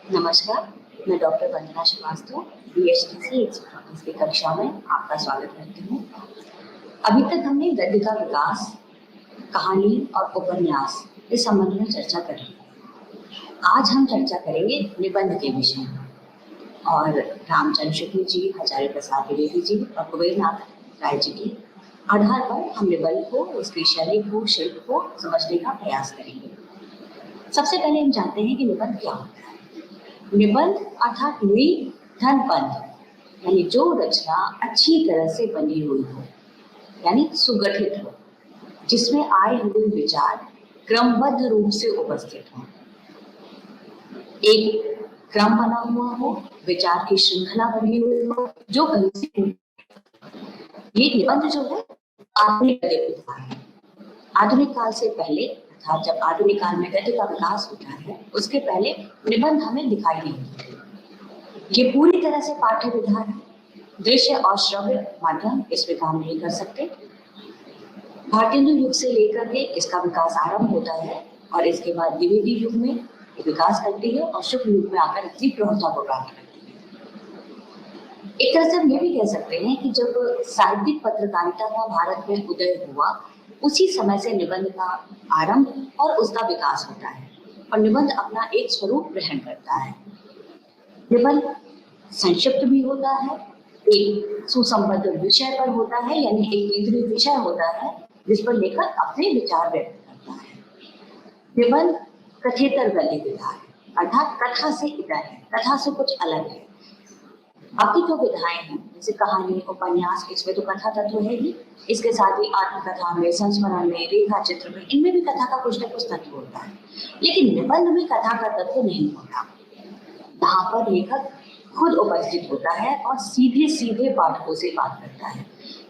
नमस्कार, मैं डॉक्टर वंदना श्रीवास्तव, बीएचडीसी 134 की कक्षा में आपका स्वागत करती हूँ। अभी तक हमने गद्य का विकास, कहानी और उपन्यास इस संबंध में चर्चा करी। आज हम चर्चा करेंगे निबंध के विषय में और रामचंद्र शुक्ल जी, हजारी प्रसाद द्विवेदी जी और कुबेरनाथ राय जी के आधार पर हम निबंध को, उसकी शैली को, शिल्प को समझने का प्रयास करेंगे। सबसे पहले हम जानते हैं कि निबंध क्या होता है। निबंध अर्थात धनबंध, यानी जो रचना अच्छी तरह से बनी हुई हो, यानी सुगठित हो, जिसमें आए हुए विचार क्रमबद्ध रूप से उपस्थित हो, एक क्रम बना हुआ हो, विचार की श्रृंखला बनी हुई हो, जो कहीं से ये निबंध जो है आधुनिक गद्य विधा है। आधुनिक काल से पहले अर्थात जब आधुनिक काल में गद्य का विकास होता है, उसके पहले निबंध हमें दिखाई नहीं देते। ये पूरी तरह से पाठ्य विधा है। दृश्य और श्रव्य माध्यम इस पे काम नहीं कर सकते। भारतेंदु युग से लेकर के इसका विकास आरंभ होता है और इसके बाद द्विवेदी युग में विकास करती है और शुक्ल युग में आकर अपनी प्रौढ़ता को प्राप्त करती है। एक तरह से हम ये भी कह सकते हैं कि जब साहित्यिक पत्रकारिता का भारत में उदय हुआ, उसी समय से निबंध का आरंभ और उसका विकास होता है और निबंध अपना एक स्वरूप ग्रहण करता है। निबंध संक्षिप्त भी होता है, एक सुसंबद्ध विषय पर होता है, यानी एक केंद्रीय विषय होता है जिस पर लेखक अपने विचार व्यक्त करता है। निबंध कथेतर गद्य विधा है, अर्थात कथा से इतर है, कथा से कुछ अलग है। बाकी जो विधाएं हैं जैसे कहानी, उपन्यास, इसमें तो कथा तत्व है ही, इसके साथ ही आत्मकथा में, संस्मरण में, रेखा चित्र में, इनमें भी कथा का कुछ न कुछ तत्व होता है। लेकिन निबंध में कथा का तत्व नहीं होता। यहाँ पर लेखक खुद उपस्थित होता है और सीधे सीधे पाठकों से बात करता है।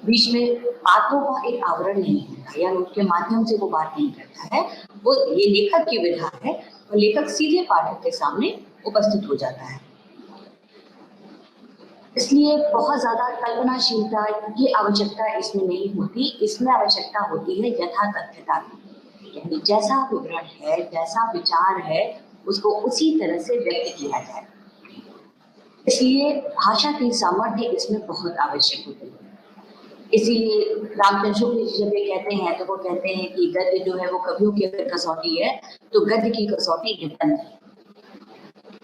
बीच में पात्रों का एक आवरण नहीं होता या उसके माध्यम से वो बात नहीं करता है। वो ये लेखक की विधा है और लेखक सीधे पाठक के सामने उपस्थित हो जाता है। इसलिए बहुत ज्यादा कल्पनाशीलता की आवश्यकता इसमें नहीं होती। इसमें आवश्यकता होती है यथा तथ्यता की, यानी जैसा विवरण है, जैसा विचार है, उसको उसी तरह से व्यक्त किया जाए। इसलिए भाषा की सामर्थ्य इसमें बहुत आवश्यक होती है। इसीलिए रामचंद्र शुक्ल जी जब ये कहते हैं तो वो कहते हैं कि गद्य जो है वो कवियों की अगर कसौटी है तो गद्य की कसौटी निबंध है।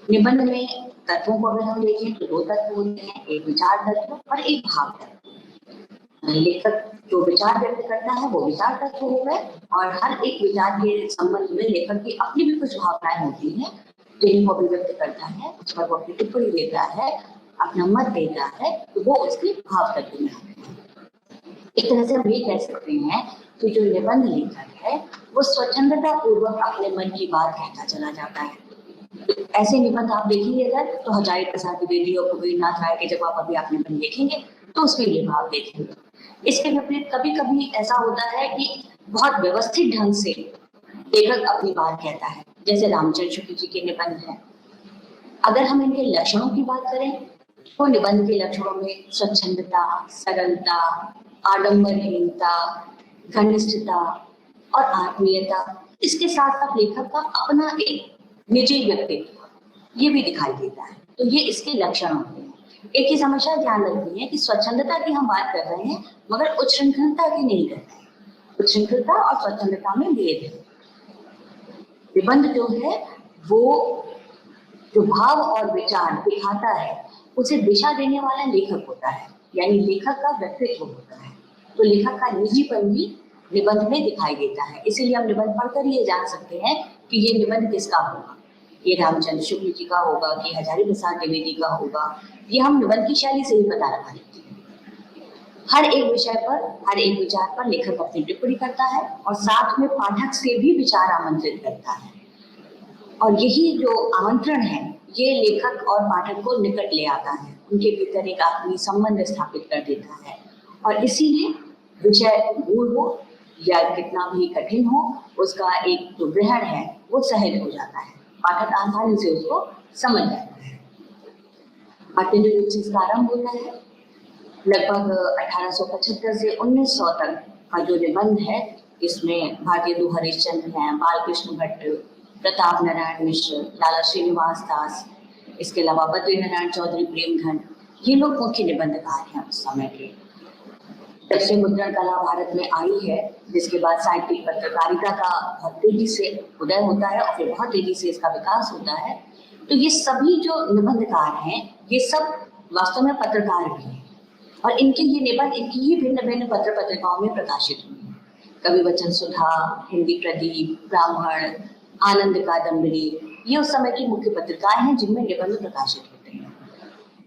निबंध में तत्वों को अगर हम देखें तो दो तत्व होते हैं, एक विचार तत्व और एक भाव तत्व। लेखक जो विचार व्यक्त करता है वो विचार तत्व हो गए और हर एक विचार के संबंध में लेखक की अपनी भी कुछ भावनाएं होती हैं जिन्हें वो अभिव्यक्त करता है, उस पर वो अपनी टिप्पणी देता है, अपना मत देता है, तो वो उसके भाव तत्व में आते हैं। एक तरह से हम ये कह सकते हैं कि जो निबंध लेखक है वो स्वच्छंदता पूर्वक अपने मन की बात कहता चला जाता है। ऐसे निबंध आप देखेंगे अगर तो हजारी प्रसाद द्विवेदी और कुबेरनाथ राय के जब आप अभी आप निबंध देखेंगे तो उसमें ये भाव देखेंगे। इसके विपरीत कभी कभी ऐसा होता है कि बहुत व्यवस्थित ढंग से लेखक अपनी बात कहता है, जैसे रामचंद्र शुक्ल जी के निबंध है। अगर हम इनके लक्षणों की बात करें तो निबंध के लक्षणों में स्वच्छंदता, सरलता, आडंबरहीनता, घनिष्ठता और आत्मीयता, इसके साथ साथ लेखक का अपना एक निजी व्यक्तित्व ये भी दिखाई देता है। तो ये इसके लक्षण होते हैं। एक ही समस्या ध्यान रखनी है कि स्वच्छंदता की हम बात कर रहे हैं मगर उच्छृंखलता की नहीं कर रहे हैं। उच्छृंखलता और स्वच्छंदता में भेद है। निबंध जो है वो जो भाव और विचार दिखाता है उसे दिशा देने वाला लेखक होता है, यानी लेखक का व्यक्तित्व होता है। तो लेखक का निजीपन भी निबंध में दिखाई देता है। इसीलिए हम निबंध पढ़कर ये जान सकते हैं कि ये निबंध किसका होगा, ये रामचंद्र शुक्ल जी का होगा कि हजारी प्रसाद द्विवेदी का होगा। ये हम निबंध की शैली से ही पता लगा लेते हैं। हर एक विषय पर, हर एक विचार पर लेखक अपनी टिप्पणी करता है और साथ में पाठक से भी विचार आमंत्रित करता है। और यही जो आमंत्रण है ये लेखक और पाठक को निकट ले आता है, उनके भीतर एक आत्मीय संबंध स्थापित कर देता है और इसीलिए विषय मूल हो या कितना भी कठिन हो, उसका एक जो ग्रहण है वो सहज हो जाता है, पाठक आसानी से उसको समझ जाता है। भारतेंदु युग से इसका आरंभ होता है। लगभग 1875 से 1900 तक का जो निबंध है इसमें भारतेंदु हरिश्चंद्र हैं, बालकृष्ण भट्ट, प्रताप नारायण मिश्र, लाला श्रीनिवास दास, इसके अलावा बद्रीनारायण चौधरी प्रेमधन, ये लोग मुख्य निबंधकार हैं उस समय के। जब से मुद्रण कला भारत में आई है, जिसके बाद साहित्यिक पत्रकारिता का बहुत तेजी से उदय होता है और फिर बहुत तेजी से इसका विकास होता है, तो ये सभी जो निबंधकार हैं ये सब वास्तव में पत्रकार भी हैं और इनके ये निबंध इनकी ही भिन्न भिन्न पत्र पत्रिकाओं में प्रकाशित हुए हैं। कवि वचन सुधा, हिंदी प्रदीप, ब्राह्मण, आनंद कादम्बरी, ये उस समय की मुख्य पत्रिकाएं हैं जिनमें निबंध प्रकाशित होते हैं।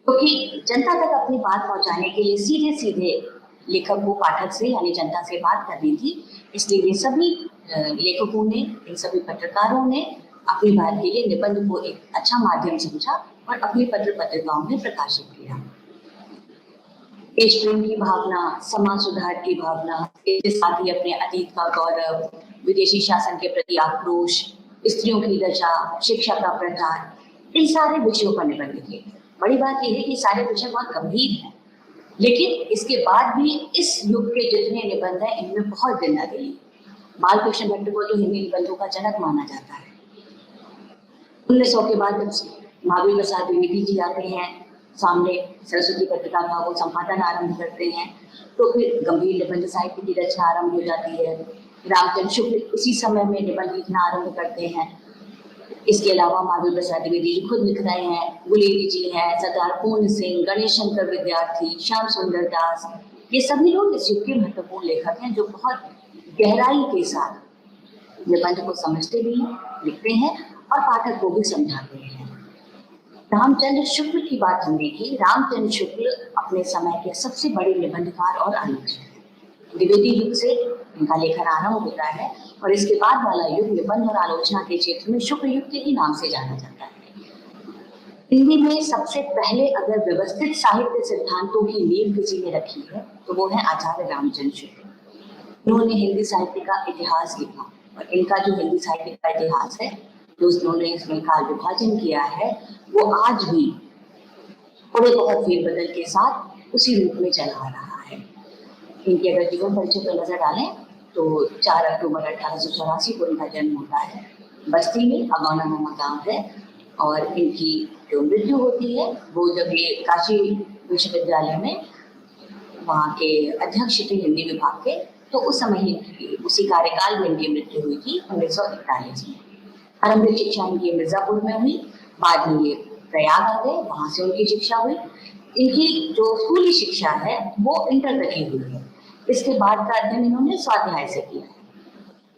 क्योंकि जनता तक अपनी बात पहुंचाने के लिए सीधे सीधे लेखक को पाठक से यानी जनता से बात करनी थी, इसलिए ये सभी लेखकों ने, इन सभी पत्रकारों ने अपनी बात के लिए निबंध को एक अच्छा माध्यम समझा और अपनी पत्र पत्रिकाओं में प्रकाशित किया। देश प्रेम की भावना, समाज सुधार की भावना, इसके साथ ही अपने अतीत का गौरव, विदेशी शासन के प्रति आक्रोश, स्त्रियों की दशा, शिक्षा का प्रचार, इन सारे विषयों पर निबंध लिखे। बड़ी बात यह है कि सारे विषय बहुत गंभीर हैं, लेकिन इसके बाद भी इस युग के जितने निबंध हैं इनमें बहुत जिंदादिली। बालकृष्ण भट्ट को तो हिंदी निबंधों का जनक माना जाता है। 1900 के बाद महावीर प्रसाद द्विवेदी जी आते हैं सामने, सरस्वती पत्रिका का वो संपादन आरंभ करते हैं, तो फिर गंभीर निबंध साहित्य की रचना आरंभ हो जाती है। रामचंद्र शुक्ल इसी समय में निबंध लिखना आरंभ करते हैं। इसके अलावा महावीर प्रसाद द्विवेदी जी खुद लिख रहे हैं, गुलेरी जी हैं, सरदार पूर्ण सिंह, गणेश शंकर विद्यार्थी, श्याम सुंदर दास, ये सभी लोग इस युग के महत्वपूर्ण लेखक हैं जो बहुत गहराई के साथ निबंध को समझते भी हैं, लिखते हैं और पाठक को भी समझाते हैं। रामचंद्र शुक्ल की बात हमने की। रामचंद्र शुक्ल अपने समय के सबसे बड़े निबंधकार और आलोचक हैं। द्विवेदी युग से इनका लेखन आरंभ होता है और इसके बाद वाला युग निबंध और आलोचना के क्षेत्र में शुक्ल युग के ही नाम से जाना जाता है। हिंदी में सबसे पहले अगर व्यवस्थित साहित्य सिद्धांतों की नींव किसी ने रखी है तो वो है आचार्य रामचंद्र शुक्ल। उन्होंने हिंदी साहित्य का इतिहास लिखा और इनका जो हिंदी साहित्य का इतिहास है, जो उन्होंने इसमें काल विभाजन किया है, वो आज भी थोड़े बहुत फेरबदल के साथ उसी रूप में चला आ रहा है। इनके अगर जीवन परिचय पर नजर डालें तो 4 अक्टूबर 1884 को इनका जन्म होता है। बस्ती में अगौना नामक गाँव है और इनकी जो मृत्यु होती है वो जब ये काशी विश्वविद्यालय में वहाँ के अध्यक्ष थे हिंदी विभाग के, तो उस समय ही उसी कार्यकाल में इनकी मृत्यु हुई थी 1941 में। आरंभिक शिक्षा इनकी मिर्जापुर में हुई, बाद में ये प्रयाग आ गए, वहां से उनकी शिक्षा हुई। इनकी जो स्कूली शिक्षा है वो इंटर तक ही हुई है। इसके बाद का अध्ययन इन्होंने स्वाध्याय से किया है।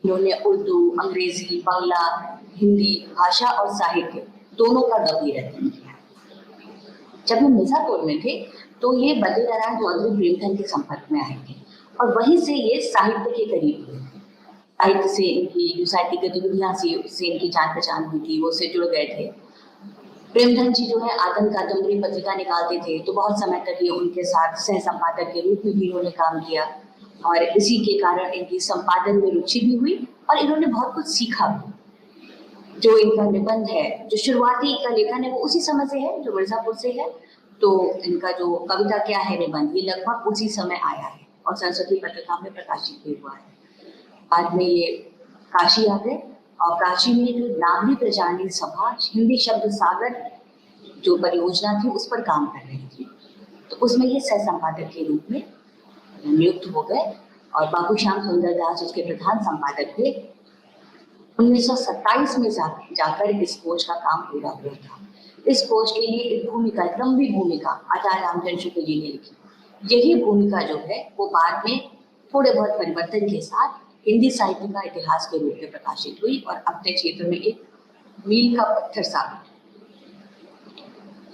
इन्होंने उर्दू, अंग्रेजी, बांग्ला, हिंदी भाषा और साहित्य दोनों का गंभीर अध्ययन किया। जब ये मिर्जापुर में थे तो ये बद्रीनारायण चौधरी प्रेमधन के संपर्क में आए थे और वहीं से ये साहित्य के करीब हुए। साहित्य से इनकी जो साहित्यिक गतिविधियां से इनकी जान पहचान हुई थी, वो से जुड़ गए थे। प्रेमधन जी जो है आनंद कादम्बरी पत्रिका निकालते थे, तो बहुत समय तक ये उनके साथ सह संपादक के रूप में भी इन्होंने काम किया और इसी के कारण इनकी संपादन में रुचि भी हुई और इन्होंने बहुत कुछ सीखा भी। जो इनका निबंध है, जो शुरुआती का लेखन है, वो उसी समय से है जो मिर्जापुर से है। तो इनका जो कविता क्या है निबंध, ये लगभग उसी समय आया है और सरस्वती पत्रिका में प्रकाशित भी हुआ है। बाद में ये काशी आ गए और काशी में जो नागरी प्रचारणी सभा हिंदी शब्द सागर जो परियोजना थी उस पर काम कर रही थी, तो उसमें ये सह संपादक के रूप में नियुक्त हो गए और बाबू श्याम सुंदर दास उसके प्रधान संपादक थे। 1927 में जाकर इस कोश का काम पूरा हुआ था। इस कोश के लिए एक भूमिका, एक लंबी भूमिका आचार्य रामचंद्र शुक्ल जी ने लिखी। यही भूमिका जो है वो बाद में थोड़े बहुत परिवर्तन के साथ हिंदी साहित्य का इतिहास के रूप में प्रकाशित हुई और अपने क्षेत्र में एक मील का पत्थर साबित।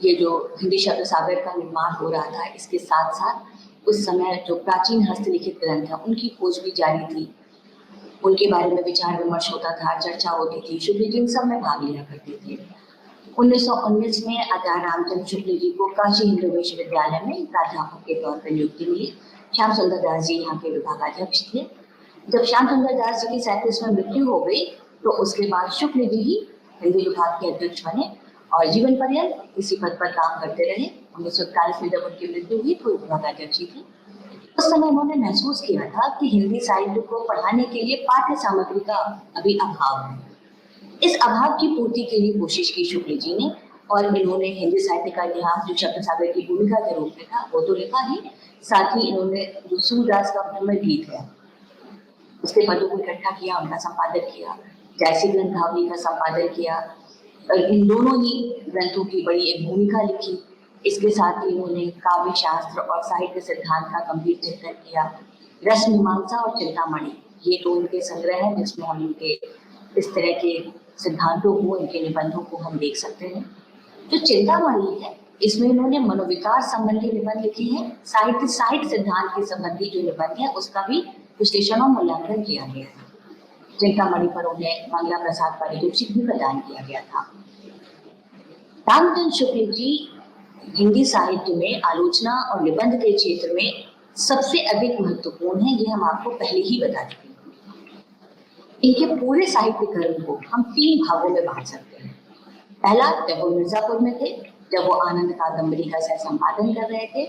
ये जो हिंदी शब्द सागर का निर्माण हो रहा था, इसके साथ साथ उस समय जो प्राचीन हस्तलिखित ग्रंथ है उनकी खोज भी जारी थी। उनके बारे में विचार विमर्श होता था, चर्चा होती थी। शुक्ल जी सब में भाग लिया करते थे। 1919 में आचार्य रामचंद्र शुक्ल जी को काशी हिंदू विश्वविद्यालय में प्राध्यापक के तौर पर नियुक्ति मिली। श्याम सुंदर दास जी यहाँ के विभागाध्यक्ष थे। जब श्याम सुंदर दास जी की 37 में मृत्यु हो गई तो उसके बाद शुक्ल जी ही हिंदी विभाग के अध्यक्ष बने और जीवन पर्यंत इसी पद पर काम करते रहे। 1941 में जब उनकी मृत्यु हुई तो विभागाध्यक्ष थी। उस समय उन्होंने महसूस किया था कि हिंदी साहित्य को पढ़ाने के लिए पाठ्य सामग्री का अभी अभाव है। इस अभाव की पूर्ति के लिए कोशिश की शुक्ल जी ने और इन्होंने हिंदी साहित्य का इतिहास जो शब्द सागर की भूमिका के रूप में था वो तो लिखा ही, साथ ही इन्होंने जो सूरदास का भ्रमर गीत है उसके पदों को इकट्ठा किया, उनका संपादन किया, जैसी ग्रंथावली का संपादन किया। इन दोनों ही ग्रंथों की बड़ी एक भूमिका लिखी। इसके साथ ही इन्होंने काव्य शास्त्र और साहित्य सिद्धांत का गंभीर चिंतन किया। रस मीमांसा और चिंतामणि ये तो उनके संग्रह है जिसमें हम इनके इस तरह के सिद्धांतों को, इनके निबंधों को हम देख सकते हैं। जो चिंतामणि है इसमें इन्होंने मनोविकार संबंधी निबंध लिखे हैं। साहित्य सिद्धांत के संबंधी जो निबंध है उसका भी विश्लेषण और मूल्यांकन किया गया है। चिंतामणि पर उन्हें मंगला प्रसाद पारितोषिक भी प्रदान किया गया था। रामचंद्र शुक्ल जी हिंदी साहित्य में आलोचना और निबंध के क्षेत्र में सबसे अधिक महत्वपूर्ण है, ये हम आपको पहले ही बता चुके हैं। इनके पूरे साहित्य कर्म को हम 3 भागों में बांट सकते हैं। पहला, जब वो मिर्जापुर में थे, जब वो आनंद कादम्बरी का सह संपादन कर रहे थे,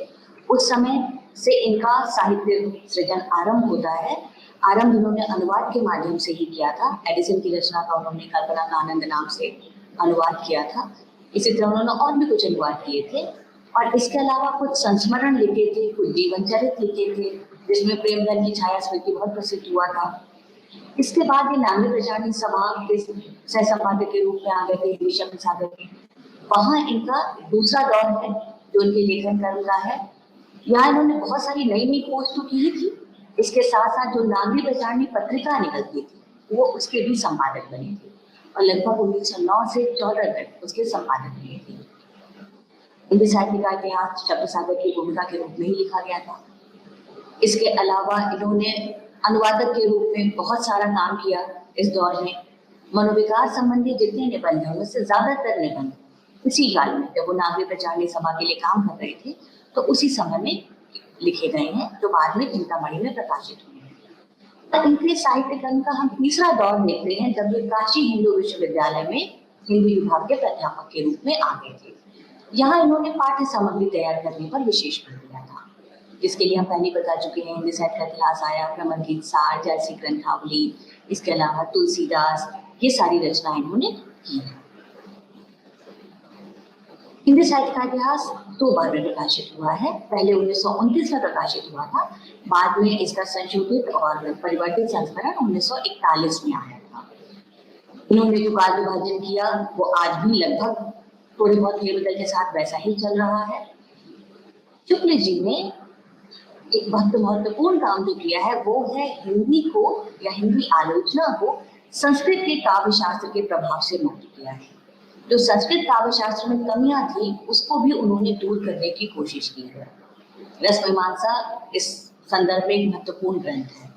उस समय से इनका साहित्य सृजन आरंभ होता है। आरंभ इन्होंने अनुवाद के माध्यम से ही किया था। एडिसन की रचना का उन्होंने कल्पना का आनंद नाम से अनुवाद किया था। इसी तरह उन्होंने और भी कुछ अनुवाद किए थे और इसके अलावा कुछ संस्मरण लिखे थे, कुछ जीवन चरित लिखे थे, जिसमें प्रेमधन की छाया स्मृति बहुत प्रसिद्ध हुआ था। इसके बाद ये नामी प्रचारणी सभा के सह संपादक के रूप में आ गए थे हिंदी शब्द सागर के। वहां इनका दूसरा दौर है जो उनके लेखन कर्म का है। यहाँ इन्होंने बहुत सारी नई नई खोज तो की ही थी, इसके साथ साथ जो नामी प्रचारणी पत्रिका निकलती थी वो उसके भी संपादक बने थे और लगभग 1909 से 14 तक उसके संपादक बने थे। हिंदी साहित्य का इतिहास शब्द सागर की भूमिका के रूप में ही लिखा गया था। इसके अलावा इन्होंने अनुवादक के रूप में बहुत सारा काम किया। इस दौर में मनोविकार संबंधी जितने निबंध हैं उससे ज्यादातर निबंध इसी काल में जब वो नागरिक प्रचारणी सभा के लिए काम कर रहे थे तो उसी समय में लिखे गए हैं, जो बाद में चिंतामणि में प्रकाशित हुए हैं। तो इनके साहित्य कर्म का हम तीसरा दौर देखते हैं जब ये काशी हिंदू विश्वविद्यालय में हिंदी विभाग के प्राध्यापक के रूप में आ गए थे। यहाँ इन्होंने पाठ्य सामग्री तैयार करने पर विशेष बल दिया था, जिसके लिए हम पहले बता चुके हैं। हिंदी साहित्य का इतिहास आया, भ्रमर गीत सार, जैसी ग्रंथावली, इसके अलावा तुलसीदास, ये सारी रचनाएं इन्होंने की है। हिंदी साहित्य का इतिहास 2 बार में प्रकाशित हुआ है। पहले 1929 में प्रकाशित हुआ था, बाद में इसका संशोधित और परिवर्तित संस्करण 1941 में आया था। इन्होंने जो काल विभाजन किया वो आज भी लगभग थोड़ी बहुत फेरबदल के साथ वैसा ही चल रहा है। शुक्ल जी ने एक बहुत महत्वपूर्ण काम जो किया है वो है हिंदी को या हिंदी आलोचना को संस्कृत के काव्य शास्त्र के प्रभाव से मुक्त किया है। जो संस्कृत काव्य शास्त्र में कमियां थी उसको भी उन्होंने दूर करने की कोशिश की है। रस मीमांसा इस संदर्भ में एक महत्वपूर्ण ग्रंथ है।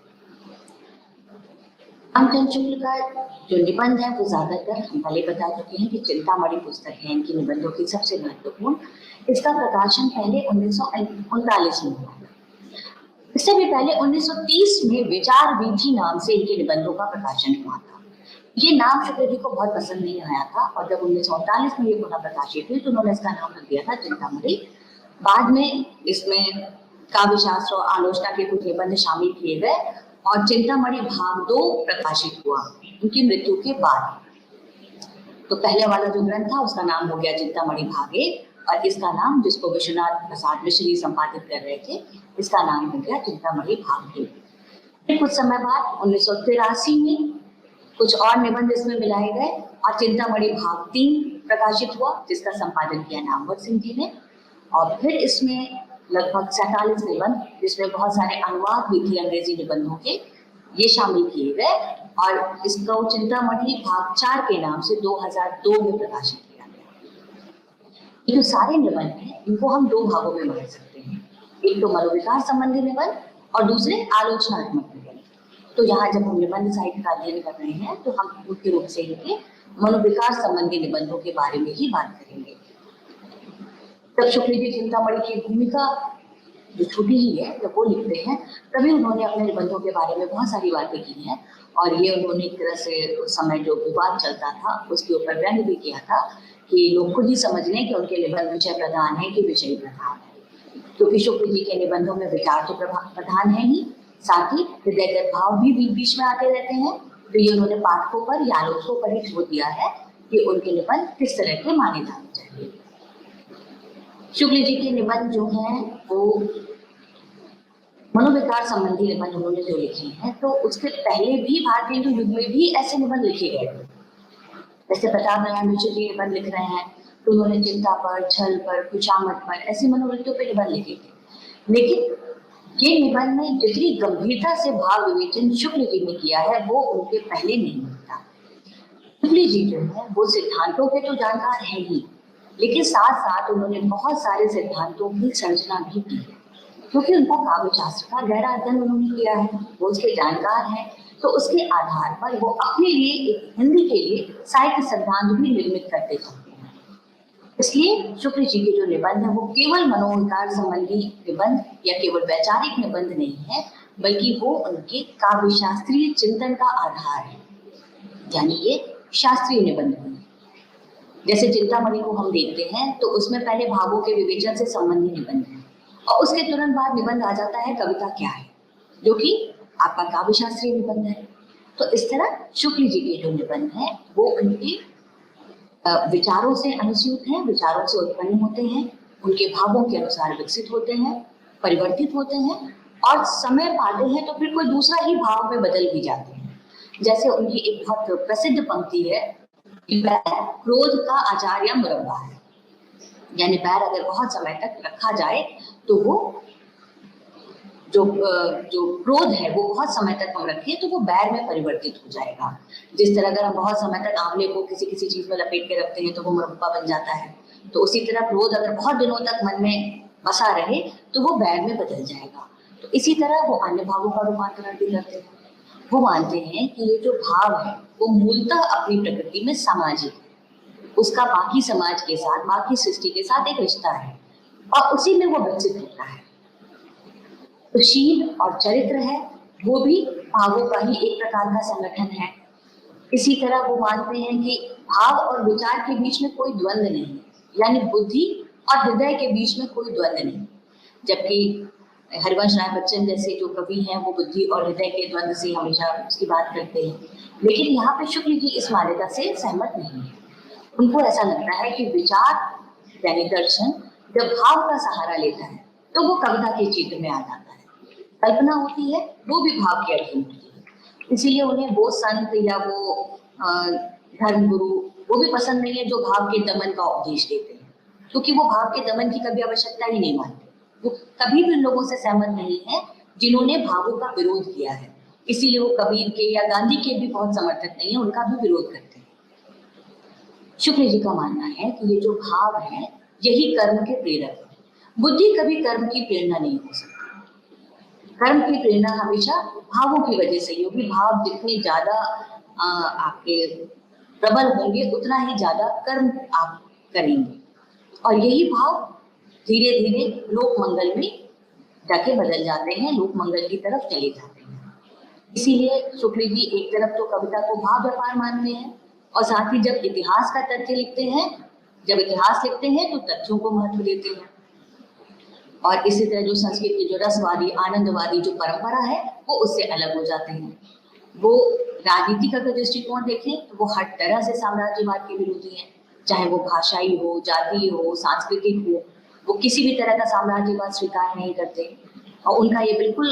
रामचंद्र शुक्ल का जो निबंध है वो ज्यादातर हम पहले बता चुके हैं कि चिंतामणि पुस्तक है इनकी निबंधों की सबसे महत्वपूर्ण। इसका प्रकाशन पहले 1939 में हुआ। इससे भी पहले 1930 में विचार वीथी नाम से इनके निबंधों का प्रकाशन हुआ था। ये नाम शुक्ल जी को बहुत पसंद नहीं आया था और जब 1939 में ये पुनः प्रकाशित हुई तो उन्होंने इसका नाम रख दिया था चिंतामणि। बाद में इसमें काव्य शास्त्र और आलोचना के कुछ निबंध शामिल किए गए और चिंतामणि भाग 2 प्रकाशित हुआ उनकी मृत्यु के बाद। तो पहले वाला जो ग्रंथ था उसका नाम हो गया चिंतामणि भाग 1 और इसका नाम, जिसको विश्वनाथ प्रसाद मिश्र संपादित कर रहे थे, इसका नाम हो गया चिंतामणि भाग 2। फिर कुछ समय बाद 1983 में कुछ और निबंध इसमें मिलाए गए और चिंतामणि भाग 3 प्रकाशित हुआ, जिसका संपादन किया नामवर सिंह जी ने। और फिर इसमें लगभग 47 निबंध, जिसमें बहुत सारे अनुवाद भी थे अंग्रेजी निबंधों के, ये शामिल किए गए और इसको चिंतामणि भाग 4 के नाम से 2002 में प्रकाशित किया गया। ये जो सारे निबंध हैं इनको हम 2 भागों में बांट सकते हैं, एक तो मनोविकार संबंधी निबंध और दूसरे आलोचनात्मक निबंध। तो यहाँ जब हम निबंध साहित्य का अध्ययन कर रहे हैं तो हम मुख्य रूप से इनके मनोविकार संबंधी निबंधों के बारे में ही बात करेंगे। जब शुक्ल जी चिंतामणि की भूमिका जो छोटी ही है जब वो लिखते हैं तभी उन्होंने अपने निबंधों के बारे में बहुत सारी बातें की हैं और ये उन्होंने एक तरह से उस समय जो विवाद चलता था उसके ऊपर व्यंग्य भी किया था कि लोग खुद ही समझ लें कि उनके निबंध विषय प्रधान है कि विषय प्रधान है। क्योंकि शुक्ल जी के निबंधों में विचार तो प्रधान है ही, साथ ही हृदय के भाव भी बीच में आते रहते हैं। तो ये उन्होंने पाठकों पर या आलोचकों पर ही छोड़ दिया है कि उनके निबंध किस तरह के माने जाने चाहिए। शुक्ल जी के निबंध जो हैं वो मनोविकार संबंधी निबंध उन्होंने जो लिखे हैं, तो उसके पहले भी भारतीय हिंदू युग में भी ऐसे निबंध लिखे गए थे। जैसे प्रताप नारायण मिश्र जी निबंध लिख रहे हैं तो उन्होंने चिंता पर, छल पर, खुशामद पर, ऐसी मनोवृत्तियों पर निबंध लिखे थे। लेकिन ये निबंध में जितनी गंभीरता से भाव विवेचन शुक्ल जी ने किया है वो उनके पहले नहीं मिलता। शुक्ल जी जो है वो सिद्धांतों के तो जानकार है ही, लेकिन साथ साथ उन्होंने बहुत सारे सिद्धांतों की संरचना भी की है, क्योंकि उनको काव्य शास्त्र का गहरा अध्ययन उन्होंने किया है, वो उसके जानकार हैं। तो उसके आधार पर वो अपने लिए एक हिंदी के लिए साहित्य सिद्धांत भी निर्मित करते चलते हैं। इसलिए शुक्ल जी के जो निबंध है वो केवल मनोविकार संबंधी निबंध या केवल वैचारिक निबंध नहीं है, बल्कि वो उनके काव्य शास्त्रीय चिंतन का आधार है, यानी ये शास्त्रीय निबंध है। जैसे चिंतामणि को हम देखते हैं तो उसमें पहले भावों के विवेचन से संबंधी निबंध है और उसके तुरंत बाद निबंध आ जाता है कविता क्या है, जो कि आपका काव्य शास्त्रीय निबंध है। तो इस तरह शुक्ल जी के जो निबंध है वो उनके विचारों से अनुस्यूत हैं, विचारों से उत्पन्न होते हैं, उनके भावों के अनुसार विकसित होते हैं, परिवर्तित होते हैं और समय पाते हैं तो फिर कोई दूसरा ही भाव में बदल भी जाते हैं। जैसे उनकी एक बहुत प्रसिद्ध पंक्ति है कि बैर क्रोध का आचार्य मुरब्बा है, यानी बैर अगर बहुत समय तक रखा जाए तो वो जो क्रोध है वो बहुत समय तक हम रखें तो वो बैर में परिवर्तित हो जाएगा। जिस तरह अगर हम बहुत समय तक आंवले को किसी किसी चीज में लपेट के रखते हैं तो वो मुरब्बा बन जाता है, तो उसी तरह क्रोध अगर बहुत दिनों तक मन में बसा रहे तो वो बैर में बदल जाएगा। तो इसी तरह वो अन्य भावों का रूपांतरण भी करते हैं। वो मानते हैं कि ये जो भाव है वो मूलतः अपनी प्रकृति में सामाजिक है, उसका बाकी समाज के साथ, बाकी सृष्टि के साथ एक रिश्ता है और उसी में वो विकसित होता है। तो शील और चरित्र है वो भी भावों का ही एक प्रकार का संगठन है। इसी तरह वो मानते हैं कि भाव और विचार के बीच में कोई द्वंद्व नहीं है, यानी बुद्धि और हृदय के बीच में कोई द्वंद्व नहीं। जबकि हरिवंश राय बच्चन जैसे जो कवि हैं वो बुद्धि और हृदय के द्वंद्व से हमेशा उसकी बात करते हैं, लेकिन यहाँ पे शुक्ल जी इस मान्यता से सहमत नहीं है। उनको ऐसा लगता है कि विचार यानी दर्शन जब भाव का सहारा लेता है तो वो कविता के चित्र में आ जाता है। कल्पना होती है वो भी भाव के अधीन होती है। इसीलिए उन्हें वो संत या वो धर्म गुरु वो भी पसंद नहीं है जो भाव के दमन का उपदेश देते हैं, क्योंकि वो भाव के दमन की कभी आवश्यकता ही नहीं मानते। वो कभी भी लोगों से सहमत नहीं है जिन्होंने भावों का विरोध किया है। इसीलिए वो कबीर के या गांधी के भी बहुत समर्थक नहीं है, उनका भी विरोध करते हैं। शुक्ल जी का मानना है कि ये जो भाव है यही कर्म के प्रेरक है। बुद्धि कभी कर्म की प्रेरणा नहीं हो सकती। कर्म की प्रेरणा हमेशा भावों की वजह से होगी। भाव जितने ज्यादा आपके प्रबल होंगे उतना ही ज्यादा कर्म आप करेंगे और यही भाव धीरे धीरे लोक मंगल में जाके बदल जाते हैं, लोक मंगल की तरफ चले जाते हैं। इसीलिए शुक्ल जी एक तरफ तो कविता को भाव व्यापार मानते हैं और साथ ही जब इतिहास का तथ्य लिखते हैं, जब इतिहास लिखते हैं तो तथ्यों को महत्व देते हैं। और इसी तरह जो संस्कृत की जो रसवादी आनंदवादी जो परंपरा है वो उससे अलग हो जाते हैं। वो राजनीति का दृष्टिकोण देखें तो वो हर तरह से साम्राज्यवाद के विरोधी हैं, चाहे वो भाषाई हो, जातीय हो, सांस्कृतिक हो, वो किसी भी तरह का साम्राज्यवाद स्वीकार नहीं करते। और उनका ये बिल्कुल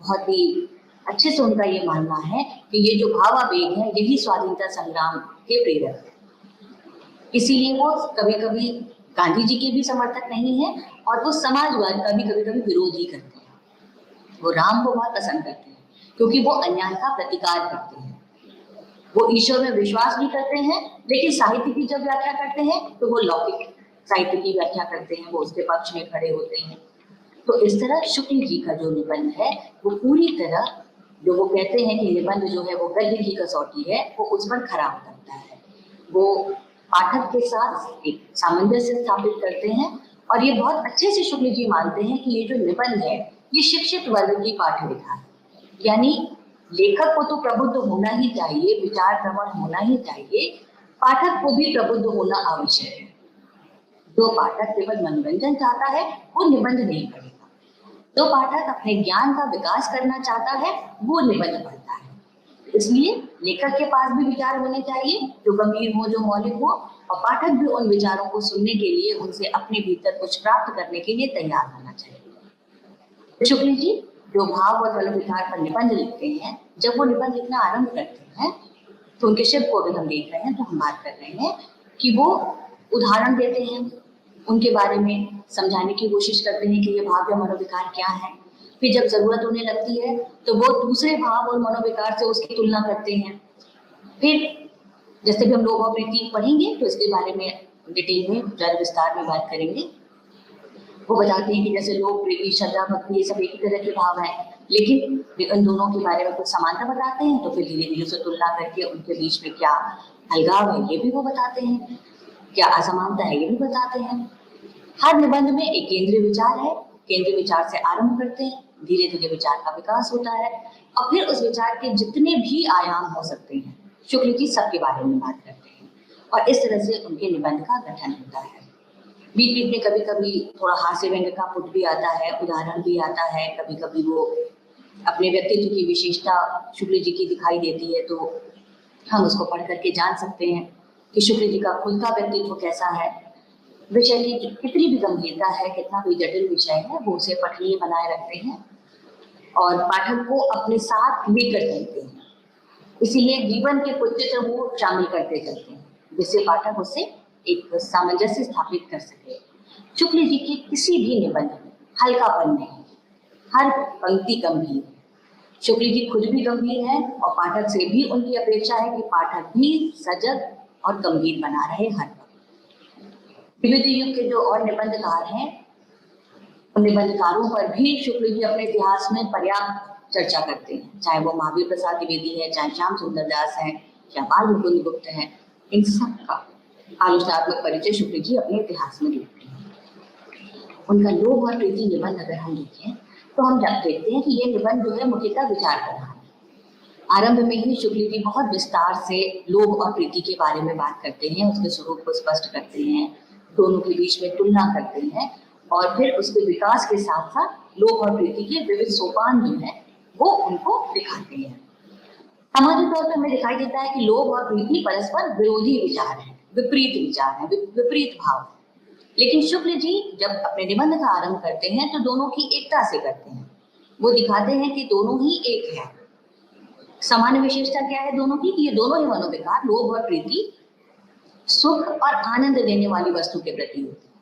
बहुत ही अच्छे से उनका ये मानना है कि ये जो भावावेग है यही स्वाधीनता संग्राम के प्रेरक है। इसीलिए वो कभी कभी गांधी जी के भी समर्थक नहीं है और वो समाजवाद का भी कभी कभी विरोध ही करते हैं। वो राम को बहुत पसंद करते हैं क्योंकि वो अन्याय का प्रतिकार करते हैं। वो ईश्वर में विश्वास भी करते हैं, लेकिन साहित्य की जब व्याख्या करते हैं तो वो लौकिक साहित्य की व्याख्या करते हैं, वो उसके पक्ष में खड़े होते हैं। तो इस तरह शुक्ल जी का जो निबंध है वो पूरी तरह जो वो कहते हैं कि निबंध जो है वो गद्य की कसौटी है, वो उस पर खरा उतरता है। वो पाठक के साथ एक सामंजस्य स्थापित करते हैं और ये बहुत अच्छे से शुक्ल जी मानते हैं कि ये जो निबंध है ये शिक्षित वर्ग की पाठ विधा है, यानी लेखक को तो प्रबुद्ध होना ही चाहिए, विचार प्रवण होना ही चाहिए, पाठक को भी प्रबुद्ध होना आवश्यक है। जो पाठक केवल मनोरंजन चाहता है वो निबंध नहीं पढ़ेगा, जो पाठक अपने ज्ञान का विकास करना चाहता है वो निबंध पढ़ता है। इसलिए लेखक के पास भी विचार होने चाहिए जो गंभीर हो, जो मौलिक हो, और पाठक भी उन विचारों को सुनने के लिए, उनसे अपने भीतर कुछ प्राप्त करने के लिए तैयार होना चाहिए। शुक्ल जी जो भाव और मनोविकार पर निबंध लिखते हैं, जब वो निबंध लिखना आरंभ करते हैं तो उनके शिल्प को अगर हम देख रहे हैं तो हम बात कर रहे हैं कि वो उदाहरण देते हैं, उनके बारे में समझाने की कोशिश करते हैं कि ये भाव या मनोविकार क्या है। फिर जब जरूरत होने लगती है तो वो दूसरे भाव और मनोविकार से उसकी तुलना करते हैं। फिर जैसे भी हम लोग और प्रीति पढ़ेंगे तो इसके बारे में डिटेल में ज्यादा विस्तार में बात करेंगे। वो बताते हैं कि जैसे लोग, प्रीति, श्रद्धा, भक्ति, ये सब एक ही तरह के भाव हैं, लेकिन इन दोनों के बारे में कुछ समानता बताते हैं, तो फिर धीरे धीरे उसे तुलना करके उनके बीच में क्या अलगाव है ये भी वो बताते हैं, क्या असमानता है ये भी बताते हैं। हर निबंध में एक केंद्रीय विचार है, केंद्रीय विचार से आरंभ करते हैं, धीरे धीरे विचार का विकास होता है और फिर उस विचार के जितने भी आयाम हो सकते हैं शुक्ल जी सबके बारे में बात करते हैं और इस तरह से उनके निबंध का गठन होता है। बीच बीच में कभी कभी थोड़ा हास्य व्यंग्य का पुट भी आता है, उदाहरण भी आता है, कभी कभी वो अपने व्यक्तित्व की विशेषता शुक्ल जी की दिखाई देती है तो हम उसको पढ़ करके जान सकते हैं कि शुक्ल जी का खुद का व्यक्तित्व कैसा है। विषय की कितनी भी गंभीरता है, कितना भी जटिल विषय है, वो उसे पठनीय बनाए रखते हैं और पाठक को अपने साथ लेकर चलते हैं। इसीलिए जीवन के कुछ चित्र वो शामिल करते चलते हैं जिससे पाठक उससे एक सामंजस्य स्थापित कर सके। शुक्ल जी के किसी भी निबंध में हल्कापन नहीं, हर पंक्ति गंभीर। शुक्ल जी खुद भी गंभीर है और पाठक से भी उनकी अपेक्षा है कि पाठक भी सजग और गंभीर बना रहे हर वक्त। विविध युग के जो और निबंधकार हैं उन निबंधकारों पर भी शुक्ल जी अपने इतिहास में पर्याप्त चर्चा करते हैं, चाहे वो महावीर प्रसाद द्विवेदी है, चाहे श्याम सुंदर दास है या बाल मुकुंद गुप्त है, इन सब का आलोचनात्मक परिचय शुक्ल जी अपने इतिहास में देते हैं। उनका लोभ और प्रीति निबंध अगर हम देखें तो हम देखते हैं कि ये निबंध जो है मुख्यतः विचार कर रहा है। आरंभ में ही शुक्ल जी बहुत विस्तार से लोभ और प्रीति के बारे में बात करते हैं, उसके स्वरूप को स्पष्ट करते हैं, दोनों के बीच में तुलना करते हैं और फिर उसके विकास के साथ साथ लोभ और प्रीति के विविध सोपान जो है वो उनको दिखाते हैं। सामान्य तौर पर हमें दिखाई देता है कि लोभ और प्रीति परस्पर विरोधी विचार है, विपरीत विचार है, विपरीत भाव है। लेकिन शुक्ल जी जब अपने निबंध का आरंभ करते हैं तो दोनों की एकता से करते हैं। वो दिखाते हैं कि दोनों ही एक है। सामान्य विशेषता क्या है दोनों की? ये दोनों ही मनोविकार, लोभ और प्रीति, सुख और आनंद देने वाली वस्तु के प्रति होती है।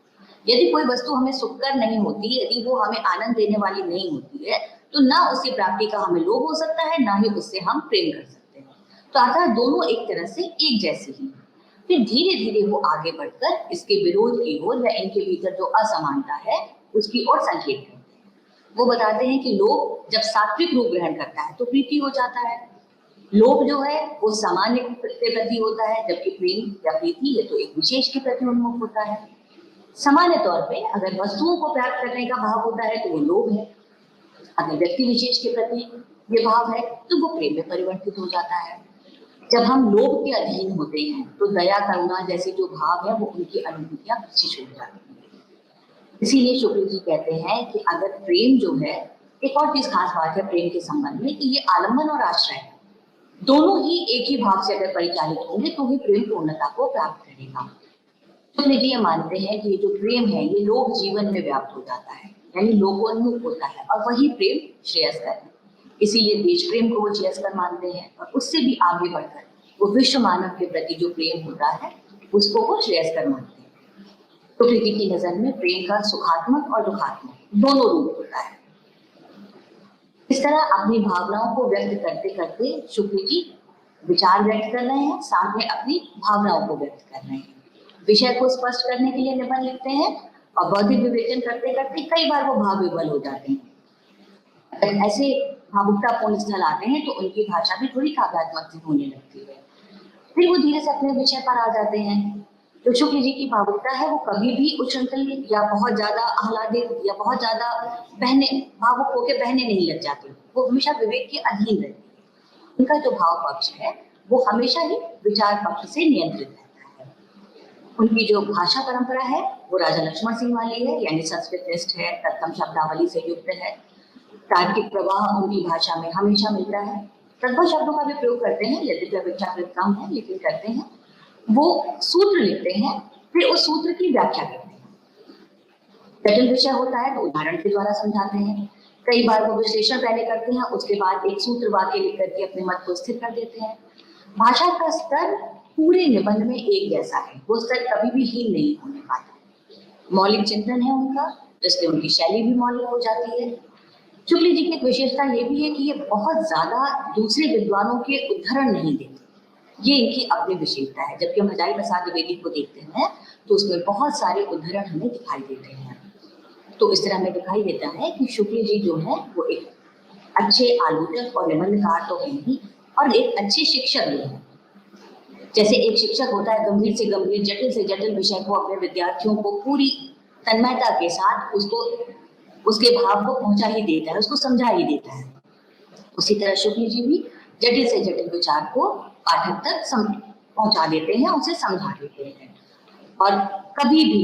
यदि कोई वस्तु हमें सुखकर नहीं होती, यदि वो हमें आनंद देने वाली नहीं होती है तो ना उसकी प्राप्ति का हमें लोभ हो सकता है, ना ही उससे हम प्रेम कर सकते हैं। तो अतः दोनों एक तरह से एक जैसे ही। फिर धीरे धीरे वो आगे बढ़कर इसके विरोध की ओर या इनके भीतर जो असमानता है उसकी ओर संकेत करते हैं। वो बताते हैं कि लोभ जब सात्विक रूप ग्रहण करता है तो प्रीति हो जाता है। लोभ जो है वो सामान्य के प्रति होता है, जबकि प्रेम या प्रीति ये तो एक विशेष के प्रति उन्मुख होता है। सामान्य तौर पे अगर वस्तुओं को प्राप्त करने का भाव होता है तो वो लोभ है, अगर व्यक्ति विशेष के प्रति ये भाव है तो वो प्रेम में परिवर्तित हो जाता है। जब हम लोभ के अधीन होते हैं तो दया, करुणा जैसे जो भाव है वो उनकी अनुभूतियां पीछे छूट जाती हैं। इसीलिए शुक्ल जी कहते हैं कि अगर प्रेम जो है, एक और चीज खास बात है प्रेम के संबंध में कि ये आलम्बन और आश्रय दोनों ही एक ही भाव से अगर परिचालित होंगे तो ही प्रेम पूर्णता को प्राप्त करेगा। शुक्ल जी ये मानते हैं कि ये जो प्रेम है ये लोक जीवन में व्याप्त हो जाता है, यानी लोकोन्मुख होता है और वही प्रेम श्रेयस्कर है। इसीलिए देश प्रेम को वो श्रेयस्कर मानते हैं और उससे भी आगे बढ़कर वो विश्व मानव के प्रति जो प्रेम होता है उसको वो श्रेयस्कर मानते हैं। शुक्ल जी की नजर में प्रेम का सुखात्मक और दुखात्मक दोनों रूप होता है। इस तरह अपनी भावनाओं को व्यक्त करते करते शुक्ल जी विचार व्यक्त कर रहे हैं, साथ में अपनी भावनाओं को व्यक्त कर रहे हैं। विषय को स्पष्ट करने के लिए निबंध लिखते हैं और बौद्धिक विवेचन करते करते कई बार वो भाव विवल हो जाते हैं। ऐसे भावुकतापूर्ण स्थल आते हैं तो उनकी भाषा भी थोड़ी काव्यात्मक सी होने लगती है। फिर वो धीरे से अपने विषय पर आ जाते हैं। जो शुक्ल जी की भावुकता है वो कभी भी उछलती या बहुत ज्यादा आह्लादित या बहुत ज्यादा भावुक होकर बहने नहीं लग जाती, वो हमेशा विवेक के अधीन रहती है। उनका जो भाव पक्ष है वो हमेशा ही विचार पक्ष से नियंत्रित रहता है। उनकी जो भाषा परंपरा है वो राजा लक्ष्मण सिंह वाली है, यानी संस्कृत है, तत्सम शब्दावली से युक्त है। तार्किक प्रवाह उनकी भाषा में हमेशा मिलता है। तद्भव शब्दों का भी प्रयोग करते हैं, यद्यपि अपेक्षाकृत कम है लेकिन करते हैं। वो सूत्र लिखते हैं, फिर उस सूत्र की व्याख्या करते हैं। जटिल विषय होता है तो उदाहरण के द्वारा समझाते हैं। कई बार वो विश्लेषण पहले करते हैं, उसके बाद एक सूत्र वाक्य लिख करके अपने मत को स्थिर कर देते हैं। भाषा का स्तर पूरे निबंध में एक जैसा है, वो स्तर कभी भी हीन नहीं होने पाता। मौलिक चिंतन है उनका, जिससे उनकी शैली भी मौलिक हो जाती है। शुक्ल जी की एक विशेषता ये भी है कि ये बहुत ज्यादा दूसरे विद्वानों के उद्धरण नहीं देते, ये इनकी अपनी विशेषता है। जबकि हम हजारी प्रसाद द्विवेदी को देखते हैं तो उसमें बहुत सारे उद्धरण हमें दिखाई देते हैं। तो इस तरह हमें दिखाई देता है कि शुक्ल जी जो है वो एक अच्छे आलोचक और निबंधकार तो है ही, और एक अच्छे शिक्षक भी है। जैसे एक शिक्षक होता है गंभीर से गंभीर, जटिल से जटिल विषय को अपने विद्यार्थियों को पूरी तन्मयता के साथ उसको उसके भाव को पहुंचा ही देता है, उसको समझा ही देता है। उसी तरह शुक्ल जी भी जटिल से जटिल विचार को पाठक तक पहुंचा देते हैं, उसे समझा देते हैं। और कभी भी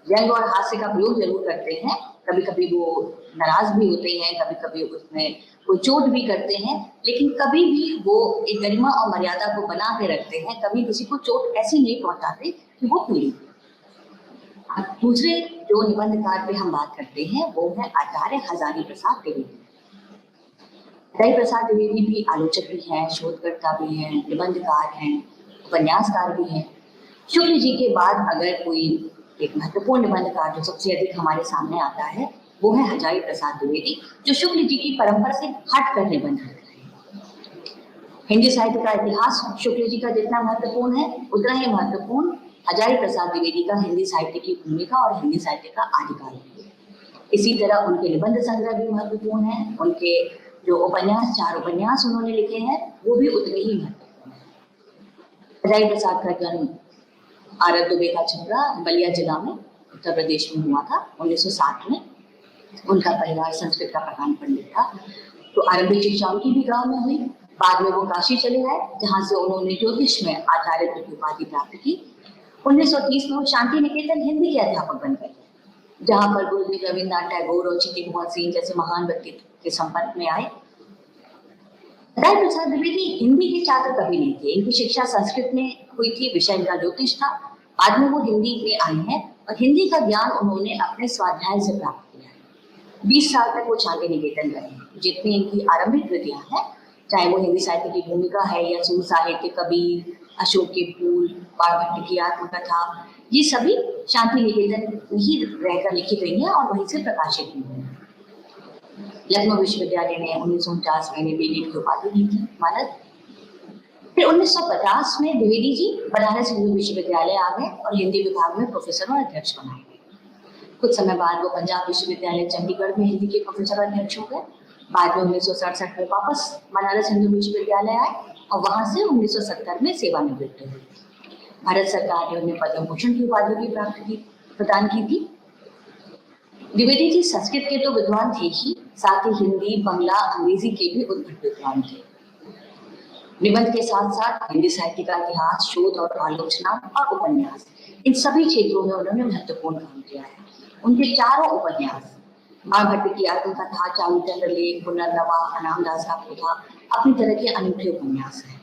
व्यंग और हास्य का प्रयोग जरूर करते हैं। कभी कभी वो नाराज भी होते हैं, कभी कभी उसमें कोई चोट भी करते हैं, लेकिन कभी भी वो एक गरिमा और मर्यादा को बना के रखते हैं। कभी किसी को चोट ऐसी नहीं पहुंचाते कि वो पीड़ित। दूसरे जो निबंधकार पे हम बात करते हैं वो है आचार्य हजारी प्रसाद द्विवेदी। हजारी प्रसाद द्विवेदी भी आलोचक भी हैं, शोधकर्ता भी हैं, निबंधकार हैं, उपन्यासकार भी हैं। शुक्ल जी के बाद अगर कोई एक महत्वपूर्ण निबंधकार जो सबसे अधिक हमारे सामने आता है वो है हजारी प्रसाद द्विवेदी, जो शुक्ल जी की परंपरा से हट कर निबंध करते हैं। हिंदी साहित्य का इतिहास शुक्ल जी का जितना महत्वपूर्ण है उतना ही महत्वपूर्ण हजारी प्रसाद द्विवेदी का हिंदी साहित्य की भूमिका और हिंदी साहित्य का आदिकाल है। इसी तरह उनके निबंध संग्रह भी महत्वपूर्ण है। उनके जो उपन्यास 4 उपन्यास उन्होंने लिखे हैं वो भी उतने ही महत्वपूर्ण है। हजारी प्रसाद का जन्म आरत दुबे का छपरा बलिया जिला में उत्तर प्रदेश में हुआ था 1907 में। उनका परिवार संस्कृत का प्रधान पंडित था, तो आरंभिक शिक्षा उनकी भी गांव में हुई। बाद में वो काशी चले गए, जहां से उन्होंने ज्योतिष में आचार्य की उपाधि प्राप्त की। 1930 में वो शांति निकेतन हिंदी के अध्यापक बन गए, जहां पर गुरुदेव रविन्द्रनाथ टैगोर और चिट्टी मोहन सिंह जैसे महान व्यक्तित्व के संपर्क में आए। हजारी प्रसाद द्विवेदी हिंदी के छात्र कभी नहीं थे, इनकी शिक्षा संस्कृत में हुई थी, विषय इनका ज्योतिष था। बाद में वो हिंदी में आई हैं और हिंदी का ज्ञान उन्होंने अपने स्वाध्याय से प्राप्त किया है। 20 साल तक वो शांति निकेतन रहे। जितनी इनकी आरंभिक कृतियां हैं, चाहे वो हिंदी साहित्य की भूमिका है या सूर साहित्य, कबीर, अशोक के फूल, बाणभट्ट की आत्मकथा, ये सभी शांति निकेतन में ही रहकर लिखी गई हैं और वहीं से प्रकाशित हुई हैं। लखनऊ विश्वविद्यालय ने 1949 में बीलिट की उपाधि दी थी मानद। फिर 1950 में द्विवेदी जी बनारस हिंदू विश्वविद्यालय आ गए और हिंदी विभाग में प्रोफेसर और अध्यक्ष बनाए गए। कुछ समय बाद वो पंजाब विश्वविद्यालय चंडीगढ़ में हिंदी के प्रोफेसर और अध्यक्ष हो गए। बाद में 1967 में वापस बनारस हिंदू विश्वविद्यालय आए और वहां से 1970 में सेवानिवृत्त हुए। भारत सरकार ने उन्हें पद्म भूषण की उपाधि भी प्रदान की थी। द्विवेदी जी संस्कृत के तो विद्वान थे ही, साथ ही हिंदी, बंगला, अंग्रेजी के भी उद्भट विद्वान थे। निबंध के साथ साथ हिंदी साहित्य का इतिहास, शोध और आलोचना और उपन्यास, इन सभी क्षेत्रों में उन्होंने महत्वपूर्ण काम किया है। उनके चारों उपन्यास, बाणभट्ट की आत्मकथा, चारूचंद्र लेख, पुनर्नवा, अनामदास का पोथा, अपनी तरह के अनूठे उपन्यास हैं।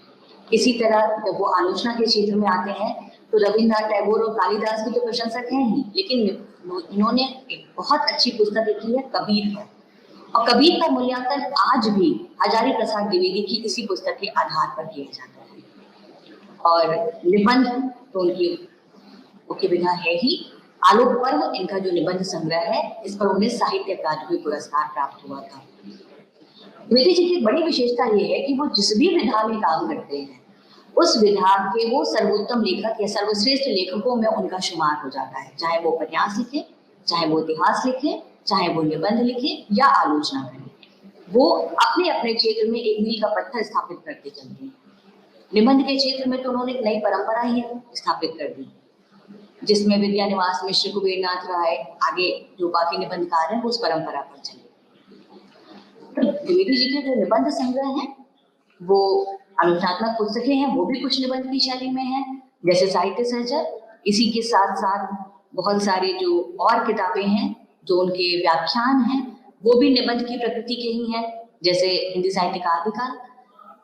इसी तरह जब वो आलोचना के क्षेत्र में आते हैं तो रविन्द्रनाथ टैगोर और कालिदास की तो प्रशंसक हैं ही, लेकिन इन्होंने एक बहुत अच्छी पुस्तक लिखी है कबीर पर, और कबीर का मूल्यांकन आज भी हजारी प्रसाद द्विवेदी की इसी पुस्तक के आधार पर किया जाता है। और निबंध तो उनकी विधा है ही। आलोक पर्व इनका जो निबंध संग्रह है, इस पर उन्हें साहित्य अकादमी पुरस्कार प्राप्त हुआ था। द्विवेदी जी की बड़ी विशेषता ये है कि वो जिस भी विधा में काम करते हैं उस विधा के वो सर्वोत्तम लेखक या सर्वश्रेष्ठ लेखकों में उनका शुमार हो जाता है। चाहे वो उपन्यास लिखे, चाहे वो इतिहास लिखे, चाहे वो निबंध लिखे या आलोचना करें, वो अपने अपने क्षेत्र में एक मील का पत्थर स्थापित करते चलते हैं। निबंध के क्षेत्र में तो उन्होंने एक नई परंपरा ही स्थापित कर दी, जिसमें विद्यानिवास मिश्र, कुबेरनाथ राय, आगे जो बाकी निबंधकार हैं वो उस परंपरा पर चले। तो द्विवेदी जी के जो निबंध संग्रह हैं वो आलोचनात्मक पुस्तकें हैं, वो भी कुछ निबंध की शैली में है, जैसे साहित्य सहचर। इसी के साथ साथ बहुत सारे जो और किताबें हैं, जो उनके व्याख्यान हैं, वो भी निबंध की प्रकृति के ही हैं, जैसे हिंदी साहित्य का आदिकाल,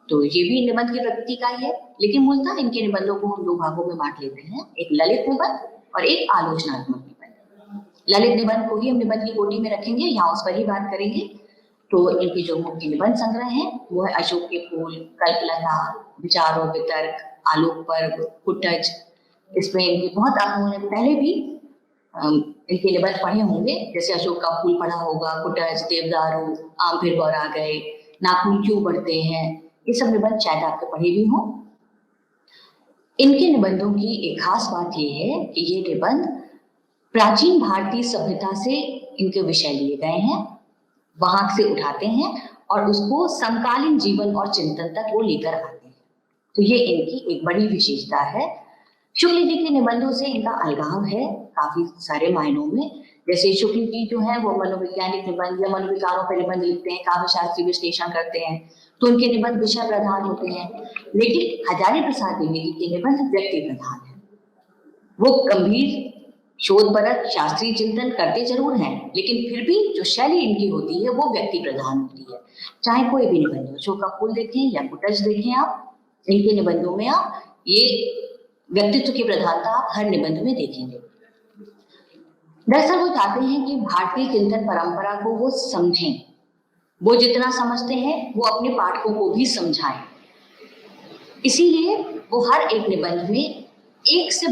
तो ये भी निबंध की प्रकृति का ही है, लेकिन मूलतः इनके निबंधों को हम दो भागों में बांट लेते हैं, एक ललित निबंध और एक आलोचनात्मक निबंध। ललित निबंध को ही हम निबंध की कोटि में रखेंगे, यहाँ उस पर ही बात करेंगे। तो इनके जो मुख्य निबंध संग्रह है वो है अशोक के फूल, कल्पलता, विचार और वितर्क, आलोक पर्व, कुटज। इसमें इनके बहुत आप लोगों ने पहले भी इनके निबंध पढ़े होंगे, जैसे अशोक का फूल पढ़ा होगा, कुटज, देवदारू, आम फिर गौर आ गए, नाखून क्यों बढ़ते हैं, ये सब निबंध शायद आपके पढ़े भी हों। इनके निबंधों की एक खास बात यह है कि ये निबंध प्राचीन भारतीय सभ्यता से इनके विषय लिए गए हैं, वहां से उठाते हैं और उसको समकालीन जीवन और चिंतन तक वो लेकर आते हैं। तो ये इनकी एक बड़ी विशेषता है। शुक्ल जी के निबंधों से इनका अलगाव है काफी सारे मायनों में। जैसे शुक्ल जी जो है वो मनोवैज्ञानिक निबंध या मनोविकारों पर निबंध लिखते हैं, काव्य शास्त्रीय विश्लेषण करते हैं, तो उनके निबंध विषय प्रधान होते हैं। लेकिन हजारी प्रसाद द्विवेदी के निबंध व्यक्ति प्रधान है। वो गंभीर शोधपरक शास्त्रीय चिंतन करते जरूर हैं, लेकिन फिर भी जो शैली इनकी होती है वो व्यक्ति प्रधान होती है। चाहे कोई भी निबंध, अशोक का फूल देखें या कुटज देखें, आप इनके निबंधों में आप ये व्यक्तित्व की प्रधानता आप हर निबंध में देखेंगे। दरअसल वो चाहते हैं कि भारतीय चिंतन परंपरा को वो समझें, वो जितना समझते हैं वो अपने पाठकों को भी समझाएं। इसीलिए वो हर एक निबंध में एक से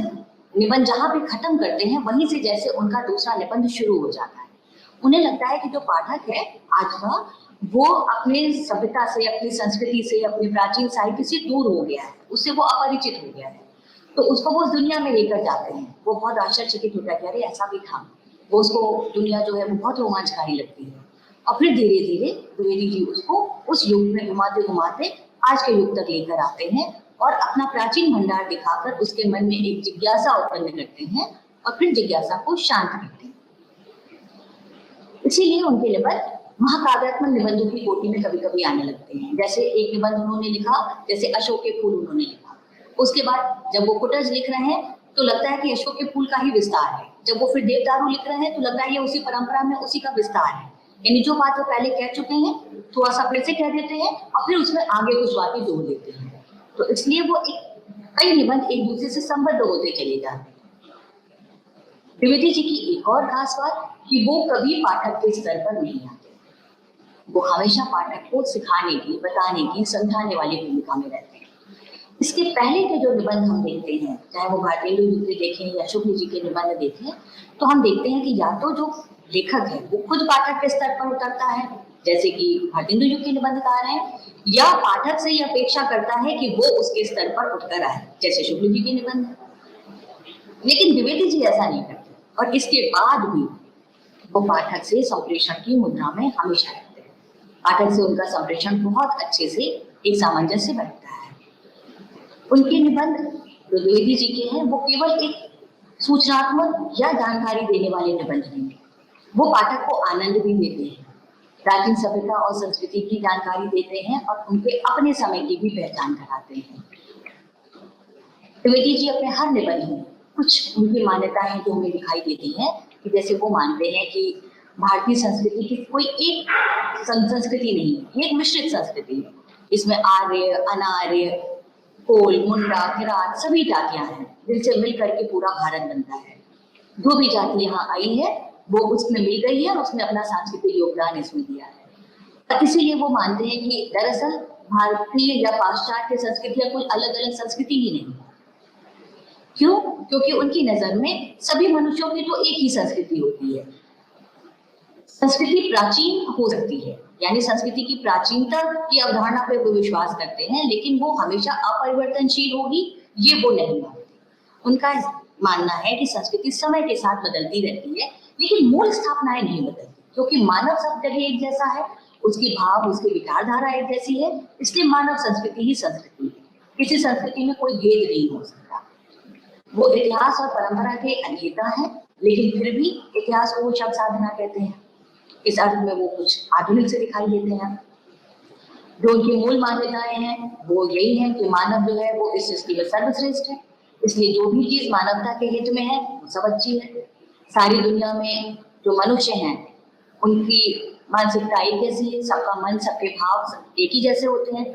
निबंध जहां पे खत्म करते हैं वहीं से जैसे उनका दूसरा निबंध शुरू हो जाता है। उन्हें लगता है कि जो पाठक है आज का, वो अपने सभ्यता से, अपनी संस्कृति से, अपने प्राचीन साहित्य से दूर हो गया है, उससे वो अपरिचित हो गया है, तो उसको वो उस दुनिया में लेकर जाते हैं। वो बहुत आश्चर्यचकित होता है कि अरे ऐसा भी था, वो उसको दुनिया जो है वो बहुत रोमांचकारी लगती है। और फिर धीरे धीरे द्विवेदी जी उसको उस युग में घुमाते घुमाते आज के युग तक लेकर आते हैं और अपना प्राचीन भंडार दिखाकर उसके मन में एक जिज्ञासा उत्पन्न करते हैं और फिर जिज्ञासा को शांत करते हैं। इसीलिए उनके निबंध महाकाव्यात्मक निबंधों की कोटि में कभी कभी आने लगते हैं। जैसे एक निबंध उन्होंने लिखा, जैसे अशोक के फूल उन्होंने लिखा, उसके बाद जब वो कुटज लिख रहे हैं तो लगता है कि अशोक के फूल का ही विस्तार है। जब वो फिर देवदारू लिख रहे हैं तो लगता है ये उसी परंपरा में उसी का विस्तार है, यानी जो बात वो पहले कह चुके हैं थोड़ा सा फिर से कह देते हैं और फिर उसमें आगे कुछ बातें जोड़ देते हैं। तो इसलिए वो कई निबंध एक दूसरे से संबद्ध होते चले जाते हैं। द्विवेदी जी की एक और खास बात कि वो कभी पाठक के स्तर पर नहीं आते, वो हमेशा पाठक को सिखाने की, बताने की, समझाने वाली भूमिका में रहते हैं। इसके पहले के जो निबंध हम देखते हैं, चाहे वो भारतेंदु युग के देखें या शुक्ल जी के निबंध देखें, तो हम देखते हैं कि या तो जो लेखक है वो खुद पाठक के स्तर पर उतरता है, जैसे कि भारतेंदु युग के निबंधकार हैं, या पाठक से ये अपेक्षा करता है कि वो उसके स्तर पर उठकर आए, जैसे शुक्ल जी के निबंध। लेकिन द्विवेदी जी ऐसा नहीं करते और इसके बाद भी वो पाठक से संप्रेषण की मुद्रा में हमेशा रहते हैं। पाठक से उनका संप्रेषण बहुत अच्छे से एक सामंजस्य बैठता है। उनके निबंध जो द्विवेदी जी के हैं वो केवल एक सूचनात्मक या जानकारी देने वाले निबंध नहीं, वो पाठक को आनंद भी देते हैं, प्राचीन सभ्यता और संस्कृति की जानकारी देते हैं और उनके अपने समय की भी पहचान कराते हैं। द्विवेदी जी अपने हर निबंध में कुछ उनकी मान्यताएं जो हमें दिखाई देती हैं, कि जैसे वो मानते हैं कि भारतीय संस्कृति की कोई एक संस्कृति नहीं है, ये एक मिश्रित संस्कृति है। इसमें आर्य, अनार्य, कोल, मुंडा, किरात सभी जातियां हैं, जिनसे मिल करके पूरा भारत बनता है। जो भी जाति यहाँ आई है वो उसमें मिल गई है और उसने अपना सांस्कृतिक योगदान इसमें दिया है। इसीलिए वो मानते हैं कि दरअसल भारतीय या पाश्चात्य संस्कृतियां कोई अलग अलग संस्कृति ही नहीं। क्यों? क्योंकि उनकी नजर में सभी मनुष्यों की तो एक ही संस्कृति होती है। संस्कृति प्राचीन हो सकती है, यानी संस्कृति की प्राचीनता की अवधारणा पे वो विश्वास करते हैं, लेकिन वो हमेशा अपरिवर्तनशील होगी, ये वो नहीं मानते। उनका मानना है कि संस्कृति समय के साथ बदलती रहती है, लेकिन मूल स्थापनाएं नहीं बदलती, क्योंकि मानव सब जगह एक जैसा है, उसकी भाव, उसकी विचारधारा एक जैसी है, इसलिए मानव संस्कृति ही संस्कृति है। किसी संस्कृति में कोई भेद नहीं हो सकता। वो इतिहास और परंपरा के अध्येता है, लेकिन फिर भी इतिहास को वो शब्द साधना कहते हैं। इस अर्थ में वो कुछ आधुनिक से दिखाई देते हैं। जो उनकी मूल मान्यताएं हैं वो यही है कि मानव जो है वो इस सृष्टि में सर्वश्रेष्ठ है, इसलिए जो भी चीज मानवता के हित में है वो सब अच्छी है। सारी दुनिया में जो मनुष्य हैं उनकी मानसिकता एक जैसी है, सबका मन, सबके भाव सब एक ही जैसे होते हैं।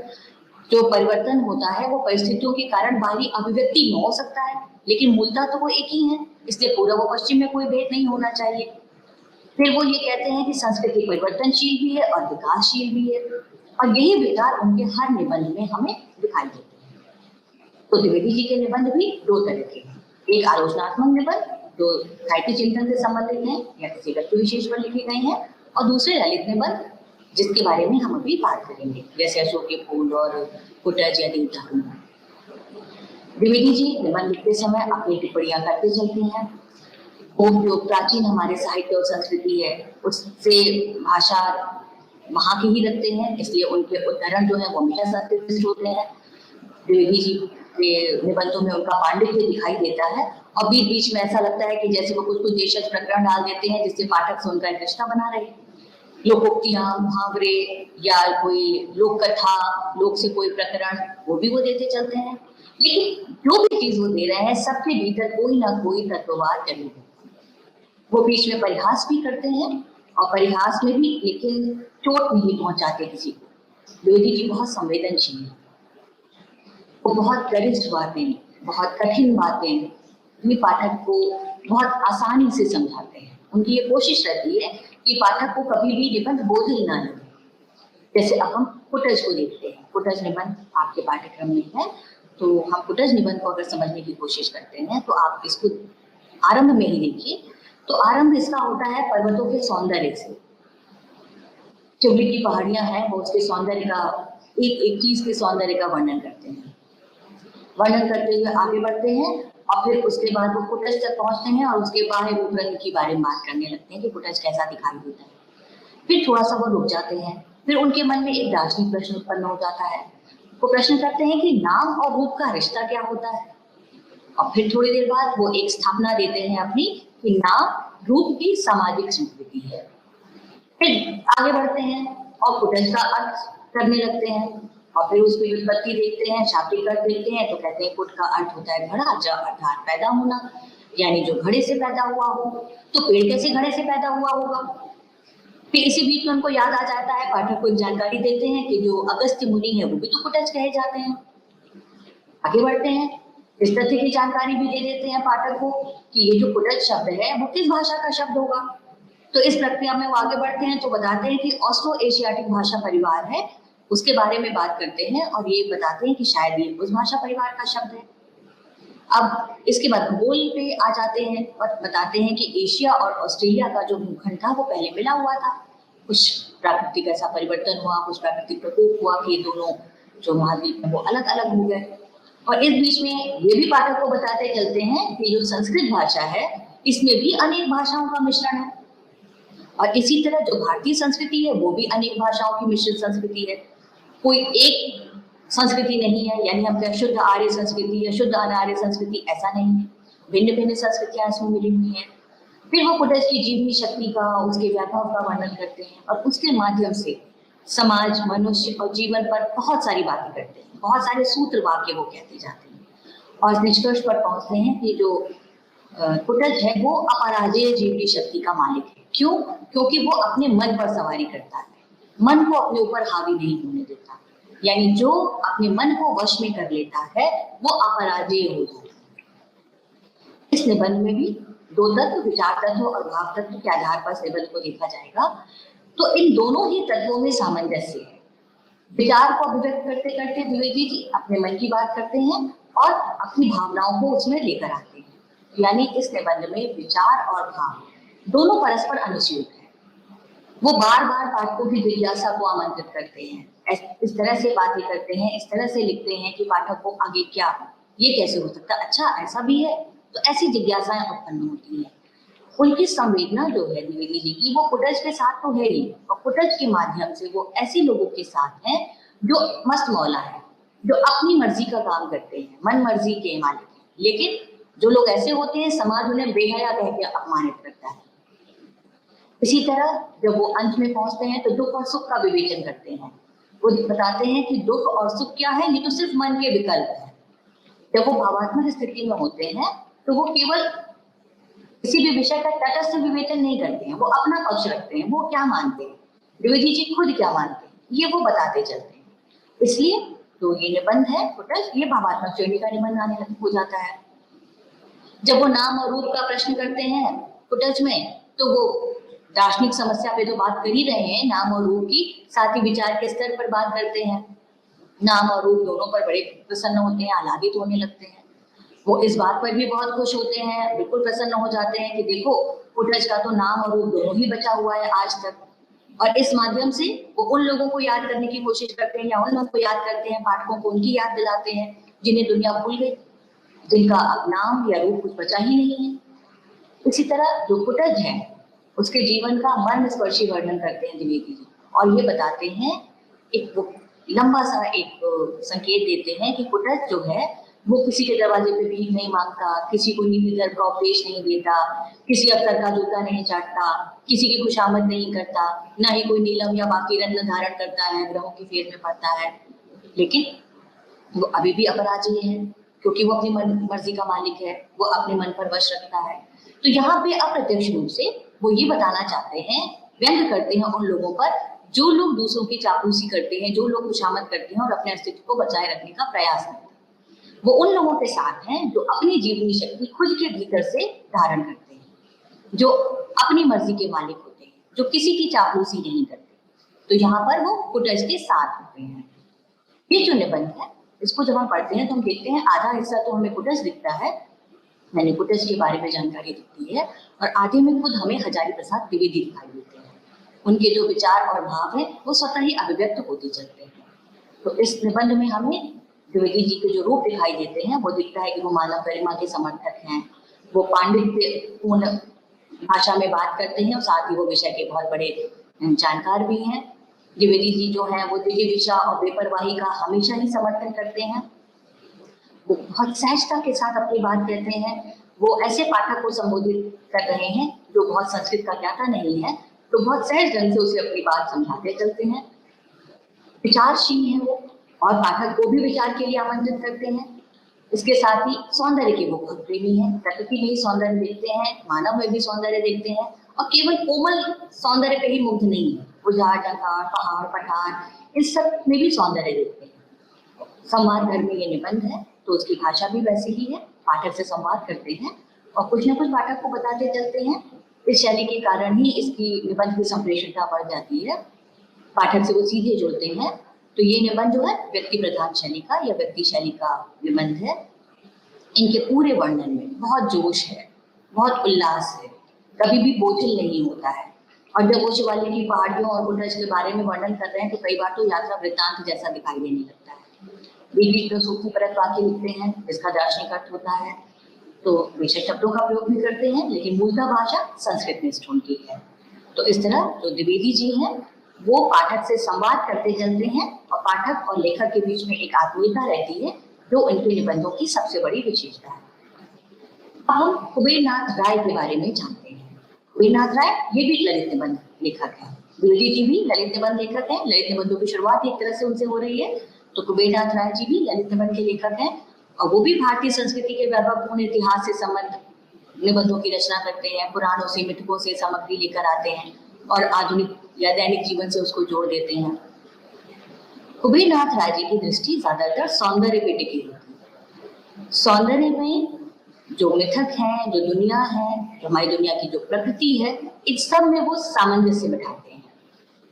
जो परिवर्तन होता है वो परिस्थितियों के कारण बाहरी अभिव्यक्ति में हो सकता है, लेकिन मूलतः तो वो एक ही है, इसलिए पूर्व व पश्चिम में कोई भेद नहीं होना चाहिए। फिर वो ये कहते हैं कि संस्कृति परिवर्तनशील भी है और विकासशील भी है, और यही विचार उनके हर निबंध में हमें दिखाई देते हैं। तो द्विवेदी जी के निबंध भी दो तरह के हैं, एक आलोचनात्मक निबंध जो साहित्य चिंतन से संबंधित है या किसी व्यक्ति विशेष पर लिखे गए हैं, और दूसरे ललित निबंध जिसके बारे में हम अभी बात करेंगे, जैसे अशोक के फूल और कुटज या देवता। द्विवेदी जी निबंध लिखते समय अपनी टिप्पणियां करते चलते हैं। वो जो प्राचीन हमारे साहित्य और संस्कृति है उससे भाषा वहां की ही रखते हैं, इसलिए उनके उदाहरण जो है वो हमेशा सत्य होते हैं। द्विवेदी जी के निबंधों में उनका पांडित्य दिखाई देता है, और बीच बीच में ऐसा लगता है कि जैसे वो कुछ कुछ देशज प्रकरण डाल देते हैं जिससे पाठक से उनका एक रिश्ता बना रहे। लोकोक्तियां, मुहावरे या कोई लोक कथा, लोक से कोई प्रकरण, वो भी वो देते चलते हैं। लेकिन जो भी चीज वो दे रहे हैं सबके भीतर कोई ना कोई तत्ववाद जरूर है। वो बीच में परिहास भी करते हैं, और परिहास में भी लेकिन चोट नहीं पहुंचाते किसी को। द्विवेदी जी बहुत संवेदनशील है, वो बहुत गरिष्ठ बातें, बहुत कठिन बातें भी पाठक को बहुत आसानी से समझाते हैं। उनकी ये कोशिश रहती है कि पाठक को कभी भी निबंध बोझिल ना लगे। जैसे अब हम कुटज को देखते हैं, कुटज निबंध आपके पाठ्यक्रम में है, तो हम कुटज निबंध को अगर समझने की कोशिश करते हैं तो आप इसको आरंभ में ही देखिए। तो आरंभ इसका होता है पर्वतों के सौंदर्य से। चुबली की पहाड़ियां हैं, वो उसके सौंदर्य का एक एक चीज के सौंदर्य का वर्णन करते हैं। वर्णन करते हुए आगे बढ़ते हैं, और फिर उसके बाद वो कुटज तक पहुंचते हैं और उसके बाहर रूप रंग के बारे में बात करने लगते हैं कि कुटज कैसा दिखाई देता है। फिर थोड़ा सा वो रुक जाते हैं, फिर उनके मन में एक दार्शनिक प्रश्न उत्पन्न हो जाता है। वो प्रश्न करते हैं कि नाम और रूप का रिश्ता क्या होता है, और फिर थोड़ी देर बाद वो एक स्थापना देते हैं अपनी कि नाम रूप की सामाजिक स्वीकृति है। फिर आगे बढ़ते हैं और कुटज का अर्थ करने लगते हैं, और फिर उसकी व्युत्पत्ति देखते हैं, शाब्दिक अर्थ देखते हैं, तो कहते हैं कुट का अर्थ होता है घड़ा, ज अर्थात पैदा होना, यानी जो घड़े से पैदा हुआ हो। तो पेड़ कैसे घड़े से पैदा हुआ होगा? फिर इसी बीच में उनको याद आ जाता है, पाठक को जानकारी देते हैं कि जो अगस्त्य मुनि है वो भी तो कुटज कहे जाते हैं। आगे बढ़ते हैं, इस तथ्य की जानकारी भी दे देते हैं पाठक को कि ये जो कुटज शब्द है वो किस भाषा का शब्द होगा। तो इस प्रक्रिया में वो आगे बढ़ते हैं, तो बताते हैं कि ऑस्ट्रो एशियाटिक भाषा परिवार है, उसके बारे में बात करते हैं, और ये बताते हैं कि शायद ये उस भाषा परिवार का शब्द है। अब इसके बाद भूगोल पे आ जाते हैं और बताते हैं कि एशिया और ऑस्ट्रेलिया का जो भूखंड था वो पहले मिला हुआ था, कुछ प्राकृतिक ऐसा परिवर्तन हुआ, कुछ प्राकृतिक प्रकोप हुआ कि ये दोनों जो महाद्वीप है वो अलग अलग हो गए। और इस बीच में ये भी पाठक को बताते चलते हैं कि जो संस्कृत भाषा है इसमें भी अनेक भाषाओं का मिश्रण है, और इसी तरह जो भारतीय संस्कृति है वो भी अनेक भाषाओं की मिश्रित संस्कृति है। कोई एक संस्कृति नहीं है, यानी हम क्या शुद्ध आर्य संस्कृति या शुद्ध अनार्य संस्कृति, ऐसा नहीं है। भिन्न भिन्न संस्कृतियां इसमें मिली हुई हैं। फिर वो कुटज की जीवनी शक्ति का, उसके वैभव का वर्णन करते हैं, और उसके माध्यम से समाज, मनुष्य और जीवन पर बहुत सारी बातें करते हैं, बहुत सारे सूत्र वाक्य वो कहते जाते हैं, और इस निष्कर्ष पर पहुंचते हैं कि जो कुटज है वो अपराजेय जीवनी शक्ति का मालिक है। क्यों? क्योंकि वो अपने मन पर सवारी करता है, मन को अपने ऊपर हावी नहीं होने देता, यानी जो अपने मन को वश में कर लेता है वो अपराजेय हो जाता है। इस निबंध में भी दो तत्व, विचार तत्व और भाव तत्व के आधार पर इस निबंध को देखा जाएगा। तो इन दोनों ही तत्वों में सामंजस्य है। विचार को अभिव्यक्त करते करते द्विवेदी जी अपने मन की बात करते हैं और अपनी भावनाओं को उसमें लेकर आते हैं, यानी इस निबंध में विचार और भाव दोनों परस्पर अनुस्यूत है। वो बार बार पाठकों की जिज्ञासा को आमंत्रित करते हैं, इस तरह से बातें करते हैं, इस तरह से लिखते हैं कि पाठक को आगे क्या, ये कैसे हो सकता, अच्छा ऐसा भी है, तो ऐसी जिज्ञासाएं उत्पन्न होती हैं। उनकी संवेदना जो है द्विवेदी जी की वो कुटज के साथ तो है ही, और कुटज के माध्यम से वो ऐसे लोगों के साथ हैं जो मस्त मौला है, जो अपनी मर्जी का काम करते हैं, मन मर्जी के मालिक हैं। लेकिन जो लोग ऐसे होते हैं समाज उन्हें बेहया कह के अपमानित करता है। इसी तरह जब वो अंत में पहुंचते हैं तो दुख और सुख का विवेचन करते हैं। वो बताते हैं कि दुख और सुख क्या है, ये तो सिर्फ मन के विकल्प है। जब वो भावात्मक स्थिति में होते हैं तो वो केवल किसी भी विषय का तटस्थ विवेचन नहीं करते हैं, वो अपना पक्ष रखते हैं, वो क्या मानते हैं, द्विवेदी जी खुद क्या मानते हैं, ये वो बताते चलते हैं। इसलिए तो ये निबंध है कुटज, ये भावात्मक श्रेणी का निबंध आने हो जाता है। जब वो नाम और रूप का प्रश्न करते हैं कुटज में, तो वो दार्शनिक समस्या पे तो बात कर ही रहे हैं नाम और रूप की, साथ ही विचार के स्तर पर बात करते हैं। नाम और रूप दोनों पर बड़े प्रसन्न होते हैं, आह्लादित होने लगते हैं। वो इस बात पर भी बहुत खुश होते हैं, बिल्कुल प्रसन्न हो जाते हैं कि देखो कुटज का तो नाम और रूप दोनों ही बचा हुआ है आज तक। और इस माध्यम से वो उन लोगों को याद करने की कोशिश करते हैं, या उन लोगों को याद करते हैं, पाठकों को उनकी याद दिलाते हैं जिन्हें दुनिया भूल गई, जिनका अब नाम या रूप कुछ बचा ही नहीं है। इसी तरह जो कुटज है उसके जीवन का मर्म स्पर्शी वर्णन करते हैं द्विवेदी जी, और ये बताते हैं, एक लंबा सा एक संकेत देते हैं कि कुटज जो है वो किसी के दरवाजे पे भीख नहीं मांगता, किसी को नीति धर्म का उपदेश नहीं देता, किसी अफसर का जूता नहीं चाटता, किसी की खुशामद नहीं करता, ना ही कोई नीलम या बाकी रत्न धारण करता है, ग्रहों की फेर में पड़ता है। लेकिन वो अभी भी अपराधी है, क्योंकि वो अपनी मर्जी का मालिक है, वो अपने मन पर वश रखता है। तो यहाँ पे अप्रत्यक्ष रूप से वो ये बताना चाहते हैं, व्यंग करते हैं उन लोगों पर जो लोग दूसरों की चापलूसी करते हैं, जो लोग खुशामद करते हैं और अपने अस्तित्व को बचाए रखने का प्रयास करते हैं। वो उन लोगों के साथ हैं जो अपनी जीवनी शक्ति खुद के भीतर से धारण करते हैं, जो अपनी मर्जी के मालिक होते हैं, जो किसी की चापलूसी नहीं करते। तो यहाँ पर वो कुटज के साथ होते हैं। ये जो निबंध है इसको जब हम पढ़ते हैं तो हम देखते हैं आधा हिस्सा तो हमें कुटज दिखता है, मैंने कुटज के बारे में जानकारी दिखती है, और आधे में खुद हमें हजारी प्रसाद द्विवेदी दिखाई देते हैं। उनके जो विचार और भाव है वो स्वतः ही अभिव्यक्त होते चलते हैं। तो इस निबंध में हमें द्विवेदी जी के जो रूप दिखाई देते हैं वो दिखता है कि वो मानव गरिमा के समर्थक हैं, वो पांडित्यपूर्ण भाषा में बात करते हैं और साथ ही वो विषय के बहुत बड़े जानकार भी हैं। द्विवेदी जी जो हैं वो दिव्य दिशा और बेपरवाही का हमेशा ही समर्थन करते हैं। वो बहुत सहजता के साथ अपनी बात कहते हैं। वो ऐसे पाठक को संबोधित कर रहे हैं जो बहुत संस्कृत का ज्ञाता नहीं है, तो बहुत सहज ढंग से उसे अपनी बात समझाते चलते हैं। विचारशील है वो, और पाठक को भी विचार के लिए आमंत्रित करते हैं। इसके साथ ही सौंदर्य के वो बहुत प्रेमी हैं, प्रकृति में ही सौंदर्य देखते हैं, मानव में भी सौंदर्य देखते हैं, और केवल कोमल सौंदर्य पे ही मुग्ध नहीं है, वो झाड़ टंकार, पहाड़ पठार इन सब में भी सौंदर्य देखते हैं। संवाद घर में ये निबंध है तो उसकी भाषा भी वैसी ही है, पाठक से संवाद करते हैं और कुछ न कुछ पाठक को बताते चलते हैं। इस शैली के कारण ही इसकी निबंध की संप्रेषणता बढ़ जाती है, पाठक से वो सीधे जुड़ते हैं। तो ये निबंध जो है व्यक्ति प्रधान शैली का या व्यक्ति शैली का निबंध है। इनके पूरे वर्णन में बहुत जोश है, बहुत उल्लास है, कभी भी बोझिल नहीं होता है। और जब वो शिवालिक की पहाड़ियों और कुटज के बारे में वर्णन कर रहे हैं तो कई बार तो यात्रा वृत्तांत जैसा दिखाई देने लगता है। बीच में सूक्ति परक वाक्य लिखते हैं जिसका दार्शनिक अर्थ होता है, तो बेशक शब्दों का प्रयोग भी करते हैं, लेकिन मूलतः भाषा संस्कृत निष्ठ उनकी है। तो इस तरह जो द्विवेदी जी हैं वो पाठक से संवाद करते चलते हैं और पाठक और लेखक के बीच में एक आत्मीयता रहती है जो इनके निबंधों की सबसे बड़ी विशेषता है। अब हम कुबेरनाथ राय के बारे में जानते हैं। कुबेरनाथ राय ये भी ललित निबंध लेखक है, द्विवेदी जी भी ललित निबंध लेखक हैं। ललित निबंधों की शुरुआत एक तरह से उनसे हो रही है, तो कुबेरनाथ राय जी भी ललित निबंध के लेखक हैं और वो भी भारतीय संस्कृति के वैभवपूर्ण इतिहास से संबंध निबंधों की रचना करते हैं, पुराणों से मिथकों से सामग्री लेकर आते हैं और आधुनिक या दैनिक जीवन से उसको जोड़ देते हैं। कुबेरनाथ राय जी की दृष्टि ज्यादातर सौंदर्य पे टिकी होती है। सौंदर्य में जो मिथक है, जो दुनिया है, जो हमारी दुनिया की जो प्रकृति है, इन सब में वो सामंजस्य बिठाते हैं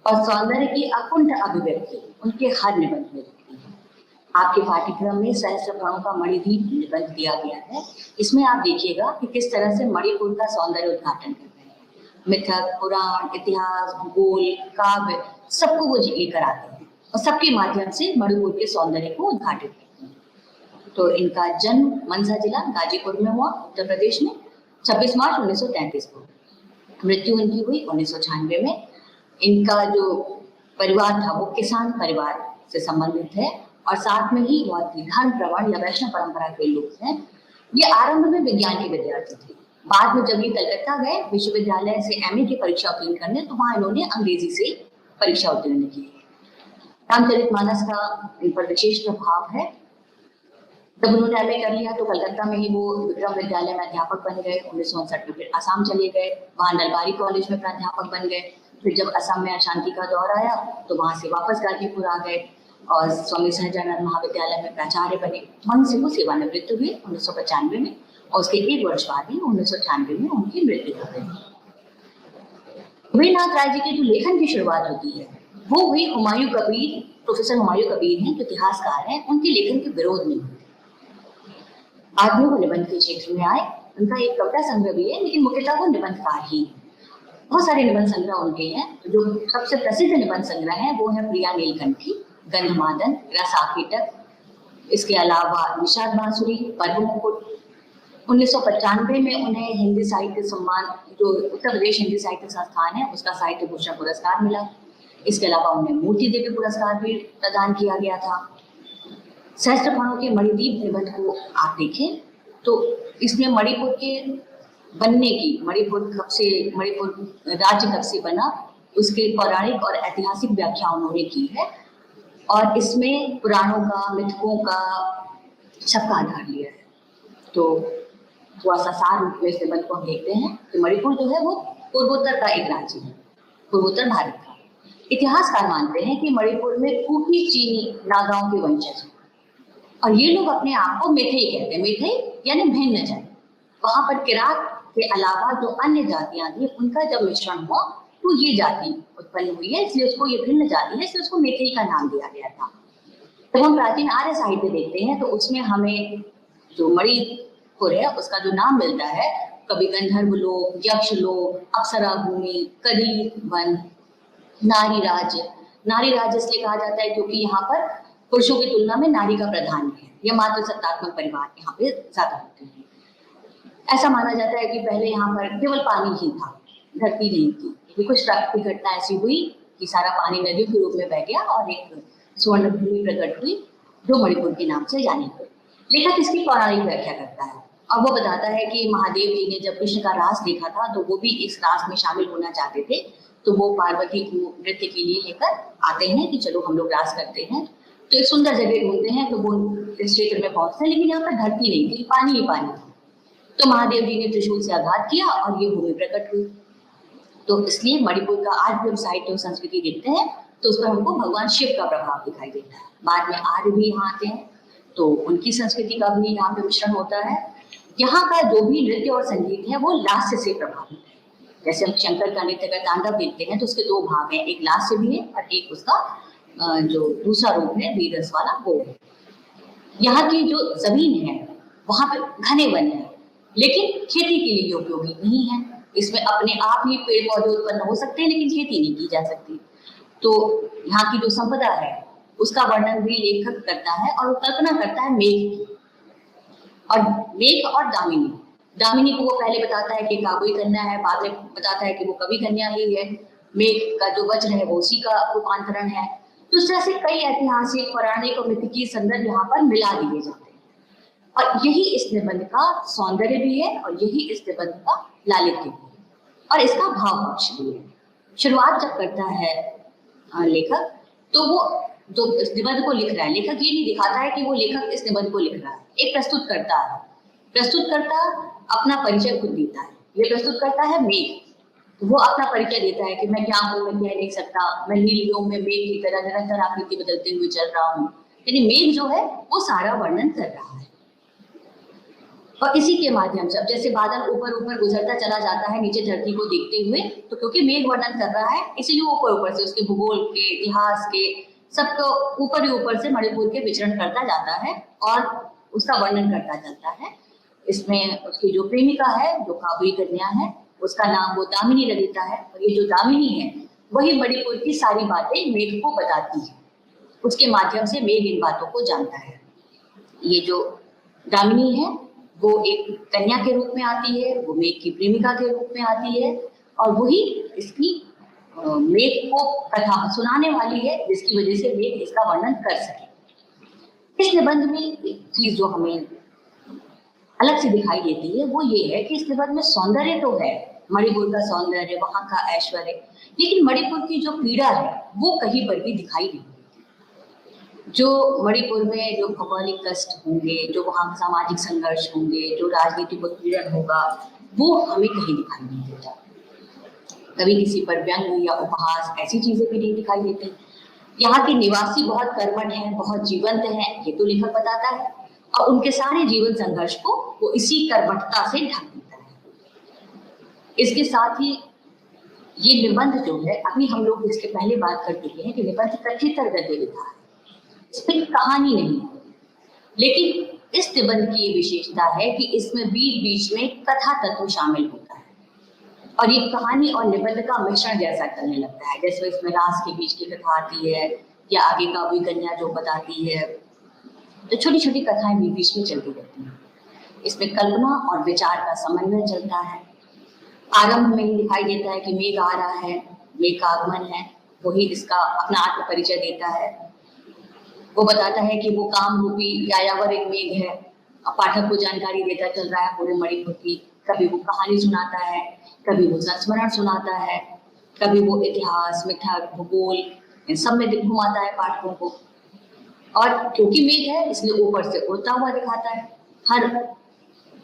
और सौंदर्य की अकुंठ अभिव्यक्ति उनके हर निबंध में दिखती है। आपके पाठ्यक्रम में सहस्त्रप्रणों का मणिद्वीप निबंध दिया गया है। इसमें आप देखिएगा कि किस तरह से मणिपुर का सौंदर्य उद्घाटन कर रहे हैं। मिथक, पुराण, इतिहास, भूगोल, काव्य सबको वो लेकर आते हैं और सबके माध्यम से मणिपुर के सौंदर्य को उद्घाटित करते हैं। तो इनका जन्म मनसा जिला गाजीपुर में हुआ, उत्तर प्रदेश में 26 मार्च 1933 को। मृत्यु इनकी हुई 1996 में। इनका जो परिवार था वो किसान परिवार से संबंधित है और साथ में ही बहुत ही धर्म प्रवण या वैष्णव परंपरा के लोग हैं। ये आरंभ में विज्ञान के विद्यार्थी थे, बाद में जब ये कलकत्ता गए विश्वविद्यालय से एमए की परीक्षा उत्तीर्ण करने, तो वहां इन्होंने अंग्रेजी से परीक्षा उत्तीर्ण की। रामचरितमानस का इन पर विशेष प्रभाव है। जब उन्होंने एमए कर लिया तो कलकत्ता में ही वो विक्रम विद्यालय में अध्यापक बन गए। 1959 में फिर असम चले गए, वहां नलबारी कॉलेज में प्राध्यापक बन गए। फिर जब असम में अशांति का दौर आया तो वहां से वापस गाजीपुर आ गए और स्वामी सहजानंद महाविद्यालय में प्राचार्य बने। वहीं से वो सेवानिवृत्त हुए 1995 में, और उसके एक वर्ष बाद ही 1996 में उनकी मृत्यु हो गई। रवीन्द्रनाथ राय जी की जो लेखन की शुरुआत होती है वो हुई हुमायूं कबीर, प्रोफेसर हुमायूं कबीर हैं, जो इतिहासकार हैं, उनके लेखन के विरोध में हुई। बाद में वो निबंध के क्षेत्र में आए। उनका एक कविता संग्रह भी है, लेकिन मुख्यतः वो निबंधकार ही। बहुत सारे निबंध संग्रह उनके हैं। जो सबसे प्रसिद्ध निबंध संग्रह है वो है प्रिया नीलकंठी, गंधमादन, रसाकीटक, इसके अलावा निषाद बांसुरी, पर्व मुकुट। 1995 में उन्हें हिंदी साहित्य सम्मान, जो उत्तर प्रदेश हिंदी साहित्य संस्थान है, उसका साहित्य भूषण पुरस्कार मिला। इसके अलावा उन्हें मूर्ति देवी पुरस्कार भी प्रदान किया गया था। सहस्त्रफणों के मणिदीप निबंध को आप देखें तो इसमें मणिपुर के बनने की, मणिपुर राज्य कब से बना, उसके पौराणिक और ऐतिहासिक व्याख्या उन्होंने की है, और इसमें पुराणों का, मिथकों का सबका आधार लिया है। तो थोड़ा सा सार रूप में इस निबंध को हम देखते हैं कि मणिपुर जो है वो पूर्वोत्तर का एक राज्य है, पूर्वोत्तर भारत का। इतिहासकार मानते हैं कि मणिपुर में कुकी चीनी नागाओं के वंशज हैं, और ये लोग अपने आप को मेथई कहते हैं। मेथई यानी भिन्न जाति। वहां पर किरात के अलावा जो अन्य जातियां थी उनका जब मिश्रण हुआ तो ये जाति उत्पन्न हुई है, इसलिए उसको, ये भिन्न जाति है, इसलिए उसको मेथई का नाम दिया गया था। जब हम प्राचीन आर्य साहित्य देखते हैं तो उसमें हमें जो मणिपुर है उसका जो नाम मिलता है, कभी गंधर्व लोक, यक्ष लोक, अप्सरा भूमि, कदी वन, नारी राज्य। नारी राज्य इसलिए कहा जाता है क्योंकि यहाँ पर पुरुषों की तुलना में नारी का प्राधान्य है। यह मातृ सत्तात्मक परिवार यहाँ पे ज्यादा होते हैं। ऐसा माना जाता है कि पहले यहाँ पर केवल पानी ही था, धरती नहीं थी। ये कुछ प्राकृतिक घटना ऐसी हुई कि सारा पानी नदियों के रूप में बह गया और एक स्वर्ण भूमि प्रकट हुई जो मणिपुर के नाम से जानी गई। लेखक इसकी पौराणिक व्याख्या करता है और वो बताता है कि महादेव जी ने जब कृष्ण का रास देखा था तो वो भी इस रास में शामिल होना चाहते थे, तो वो पार्वती को नृत्य के लिए लेकर आते हैं कि चलो हम लोग रास करते हैं। तो एक सुंदर जगह ढूंढते हैं, तो वो इस क्षेत्र में पहुंचते हैं, लेकिन यहाँ पर धरती नहीं थी, पानी ही पानी था। तो महादेव जी ने त्रिशूल से आघात किया और ये भूमि प्रकट हुई। तो इसलिए मणिपुर का आज भी हम साहित्य और संस्कृति देखते हैं तो उस पर हमको भगवान शिव का प्रभाव दिखाई देता है। बाद में आर्य भी यहाँ आते हैं तो उनकी संस्कृति का भी यहाँ पे मिश्रण होता है। यहाँ का जो भी नृत्य और संगीत है वो लास्य से प्रभावित है। जैसे हम शंकर का नृत्य का तांडव देखते हैं तो उसके दो भाग हैं, एक लास्य भी है और एक उसका जो दूसरा रूप है वीर रस वाला वो है। यहाँ की जो जमीन है वहां पे घने वन है, लेकिन खेती के लिए उपयोगी नहीं है। इसमें अपने आप ही पेड़ पौधे उत्पन्न हो सकते हैं लेकिन खेती नहीं की जा सकती। तो यहाँ की जो संपदा है उसका वर्णन भी लेखक करता है और कल्पना करता है मेघ की। और मेघ और दामिनी, दामिनी को वो पहले बताता है कि काबुई कन्या है, बाद में बताता है कि वो कवि कन्या ही है। मेघ का जो वज्र है वो उसी का रूपांतरण है। तो इस तरह से कई ऐतिहासिक, पौराणिक और मिथिकीय संदर्भ यहाँ पर मिला दिए जाते हैं और यही इस निबंध का सौंदर्य भी है और यही इस निबंध का लालित्य भी है और इसका भाव पक्ष भी है। शुरुआत जब करता है लेखक तो वो जो इस निबंध को लिख रहा है, लेखक ये नहीं दिखाता है कि वो लेखक इस निबंध को लिख रहा है। एक प्रस्तुतकर्ता है, प्रस्तुतकर्ता अपना परिचय खुद देता है। ये प्रस्तुतकर्ता है मेघ, तो वो अपना परिचय देता है कि मैं क्या हूँ, मैं कह नहीं सकता, मैं नील व्योम में मेघ की तरह निरंतर आकृति बदलते हुए चल रहा हूँ। यानी मेघ जो है वो सारा वर्णन कर रहा है और इसी के माध्यम से अब जैसे बादल ऊपर ऊपर गुजरता चला जाता है नीचे धरती को देखते हुए, तो क्योंकि मेघ वर्णन कर रहा है इसीलिए वो ऊपर ऊपर से उसके भूगोल के, इतिहास के, सबको ऊपर ही ऊपर से मणिपुर के विचरण करता जाता है और उसका वर्णन करता चलता है। इसमें उसकी जो प्रेमिका है, जो काबुई कन्या है, उसका नाम वो दामिनी रख देता है और ये जो दामिनी है वही मणिपुर की सारी बातें मेघ को बताती है। उसके माध्यम से मेघ इन बातों को जानता है। ये जो दामिनी है वो एक कन्या के रूप में आती है, वो मेघ की प्रेमिका के रूप में आती है और वही इसकी मेघ को कथा सुनाने वाली है, जिसकी वजह से मेघ इसका वर्णन कर सके। इस निबंध में एक चीज जो हमें अलग से दिखाई देती है वो ये है कि इस निबंध में सौंदर्य तो है, मणिपुर का सौंदर्य, वहां का ऐश्वर्य, लेकिन मणिपुर की जो पीड़ा है वो कहीं पर भी दिखाई नहीं देती। जो मणिपुर में जो भौगोलिक कष्ट होंगे, जो वहां सामाजिक संघर्ष होंगे, जो राजनीतिक उत्पीड़न होगा, वो हमें कहीं दिखाई नहीं देता। कभी किसी पर व्यंग या उपहास ऐसी चीजें भी नहीं दिखाई देती। यहाँ के निवासी बहुत कर्मठ हैं, बहुत जीवंत हैं, ये तो लेखक बताता है, और उनके सारे जीवन संघर्ष को वो इसी कर्मठता से ढक देता है। इसके साथ ही ये निबंध जो है, अभी हम लोग इसके पहले बात कर चुके हैं कि निबंध कथेतर गद्य लिखा है, इसमें कहानी नहीं है, लेकिन इस निबंध की ये विशेषता है कि इसमें बीच बीच में कथा तत्व शामिल होता है और ये कहानी और निबंध का मिश्रण जैसा करने लगता है। जैसे इसमें रास के बीच की कथा आती है या आगे काबुई कन्या जो बताती है, तो छोटी छोटी कथाएं बीच बीच में चलती रहती हैं। इसमें कल्पना और विचार का समन्वय चलता है। आरंभ में ही दिखाई देता है कि मेघ आ रहा है, मेघ का आगमन है, वही इसका अपना आत्म परिचय देता है। वो बताता है कि वो काम रूपी यायावर एक मेघ है, और पाठक को जानकारी देता चल रहा है पूरे मणिपुर की। कभी वो कहानी सुनाता है, कभी वो संस्मरण सुनाता है, कभी वो इतिहास, मिथक, भूगोल, इन सब में घुमाता है पाठकों को। और क्योंकि मेघ है इसलिए ऊपर से उड़ता हुआ दिखाता है, हर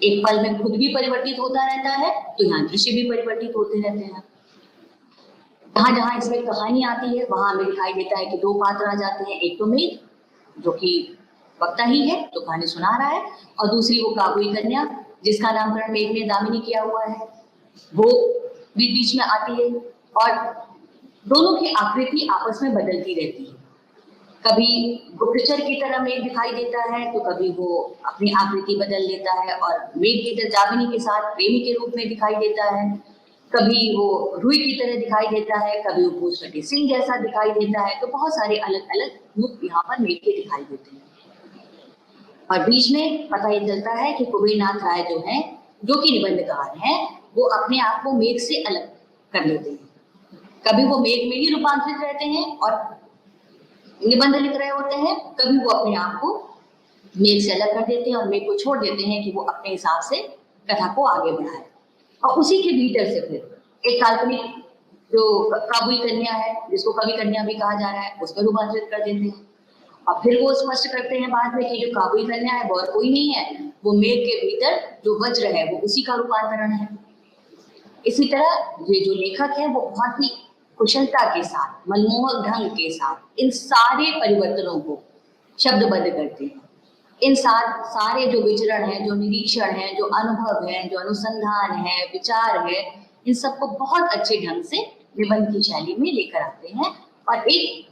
एक पल में खुद भी परिवर्तित होता रहता है, तो यहाँ दृश्य भी परिवर्तित होते रहते हैं। जहां जहां इसमें कहानी आती है वहां हमें दिखाई देता है कि दो पात्र आ जाते हैं, एक तो मेघ जो कि वक्ता ही है जो कहानी सुना रहा है, और दूसरी वो काबुई कन्या जिसका नामकरण मेघ ने दामिनी किया हुआ है, वो बीच बीच में आती है और दोनों की आकृति आपस में बदलती रहती है। कभी गुप्तचर की तरह मेघ दिखाई देता है, तो कभी वो अपनी आकृति बदल लेता है और मेघ की तरह दामिनी के साथ प्रेमी के रूप में दिखाई देता है। कभी वो रुई की तरह दिखाई देता है, कभी वो पूछवटी सिंह जैसा दिखाई देता है। तो बहुत सारे अलग अलग रूप यहाँ पर मेघ के दिखाई देते हैं। और बीच में पता ये चलता है कि कुबेरनाथ राय जो है, जो कि निबंधकार हैं, वो अपने आप को मेघ से अलग कर लेते हैं। कभी वो मेघ में ही रूपांतरित रहते हैं और निबंध लिख रहे होते हैं, कभी वो अपने आप को मेघ से अलग कर देते हैं और मेघ को छोड़ देते हैं कि वो अपने हिसाब से कथा को आगे बढ़ाए। और उसी के भीतर से फिर एक काल्पनिक जो काबुई कन्या है, जिसको कवि कन्या भी कहा जा रहा है, उसमें रूपांतरित कर देते हैं। और फिर वो स्पष्ट करते हैं बाद में कि जो काबुई कन्या है वो और कोई नहीं है, वो मेघ के भीतर जो वज्र है वो उसी का रूपांतरण है। इसी तरह ये जो लेखक है वो बहुत ही कुशलता के साथ, मनमोहक ढंग के साथ इन सारे परिवर्तनों को शब्दबद्ध करते हैं। इन सारे जो विचरण है, जो निरीक्षण है, जो अनुभव है, जो अनुसंधान है, विचार है, इन सबको बहुत अच्छे ढंग से निबंध की शैली में लेकर आते हैं और एक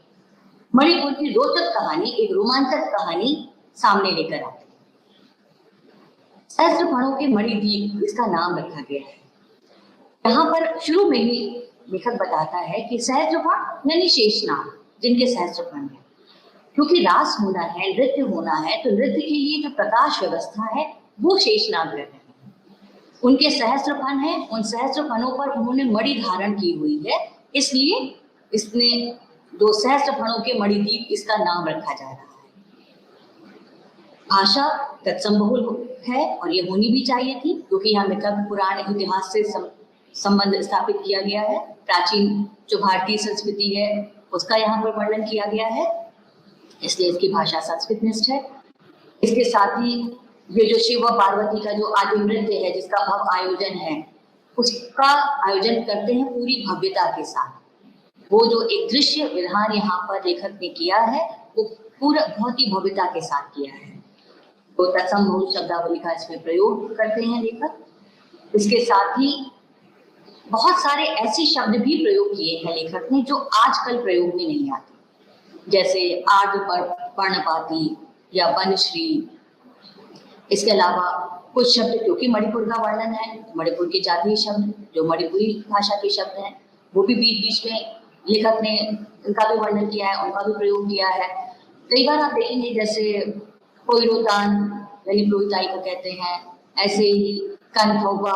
मणिपुर की रोचक कहानी, एक रोमांचक कहानी सामने लेकर आते हैं। सहस्त्रफणों के मणिद्वीप इसका नाम रखा गया है। यहाँ पर शुरू में ही लेखक बताता है कि सहस्त्रफण यानी शेषनाग, जिनके सहस्त्रफण है। क्योंकि रास होना है, नृत्य होना है, तो नृत्य के लिए जो प्रकाश व्यवस्था है वो शेषनाग ग्रह है। उनके सहस्त्रफण है, उन सहस्त्रफणों पर उन्होंने मणि धारण की हुई है, इसलिए इसने दो सहस्त्रफणों के मणिद्वीप इसका नाम रखा जा रहा है। भाषा तत्समबहुल है और ये होनी भी चाहिए थी, क्योंकि यहाँ मिथक, पुराण, इतिहास से संबंध स्थापित किया गया है। प्राचीन जो भारतीय संस्कृति है उसका यहाँ पर वर्णन किया गया है, इसलिए इसकी भाषा संस्कृतनिष्ठ है। इसके साथ ही ये जो शिव और पार्वती का जो आदि नृत्य है, जिसका भव्य आयोजन है, उसका आयोजन करते हैं पूरी भव्यता के साथ। वो जो एक दृश्य विधान यहाँ पर लेखक ने किया है वो पूरा बहुत ही भव्यता के साथ किया है। तो तत्समबहुल शब्दावली का इसमें प्रयोग करते हैं लेखक। इसके साथ ही बहुत सारे ऐसे शब्द भी प्रयोग किए हैं लेखक ने जो आजकल प्रयोग में नहीं आते, जैसे आर्द्र पर्णपाती या वनश्री। इसके अलावा कुछ शब्द क्योंकि मणिपुर का वर्णन है, मणिपुर के जातीय शब्द जो मणिपुरी भाषा के शब्द हैं वो भी बीच बीच में लेखक ने उनका भी वर्णन किया है, उनका भी प्रयोग किया है। कई बार आप देखेंगे जैसे पोइरोतान यानी प्रोहिताई को कहते हैं, ऐसे ही कनथौवा,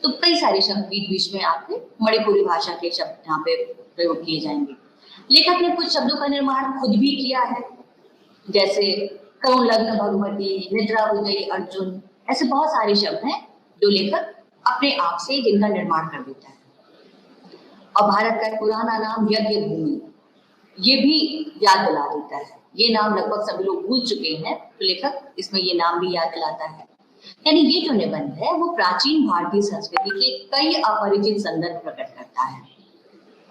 तो कई सारे शब्द बीच बीच में आपके मणिपुरी भाषा के शब्द यहाँ पे प्रयोग किए जाएंगे। लेखक ने कुछ शब्दों का निर्माण खुद भी किया है, जैसे करुण लग्न भगवती, निद्रा हो गई अर्जुन, ऐसे बहुत सारे शब्द हैं जो लेखक अपने आप से जिनका निर्माण कर देता है। और भारत का पुराना नाम यज्ञ भूमि, ये भी याद दिला देता है। ये नाम लगभग सभी लोग भूल चुके हैं, तो लेखक इसमें ये नाम भी याद दिलाता है। यानी ये जो निबंध है वो प्राचीन भारतीय संस्कृति के कई अपरिचित संदर्भ प्रकट करता है।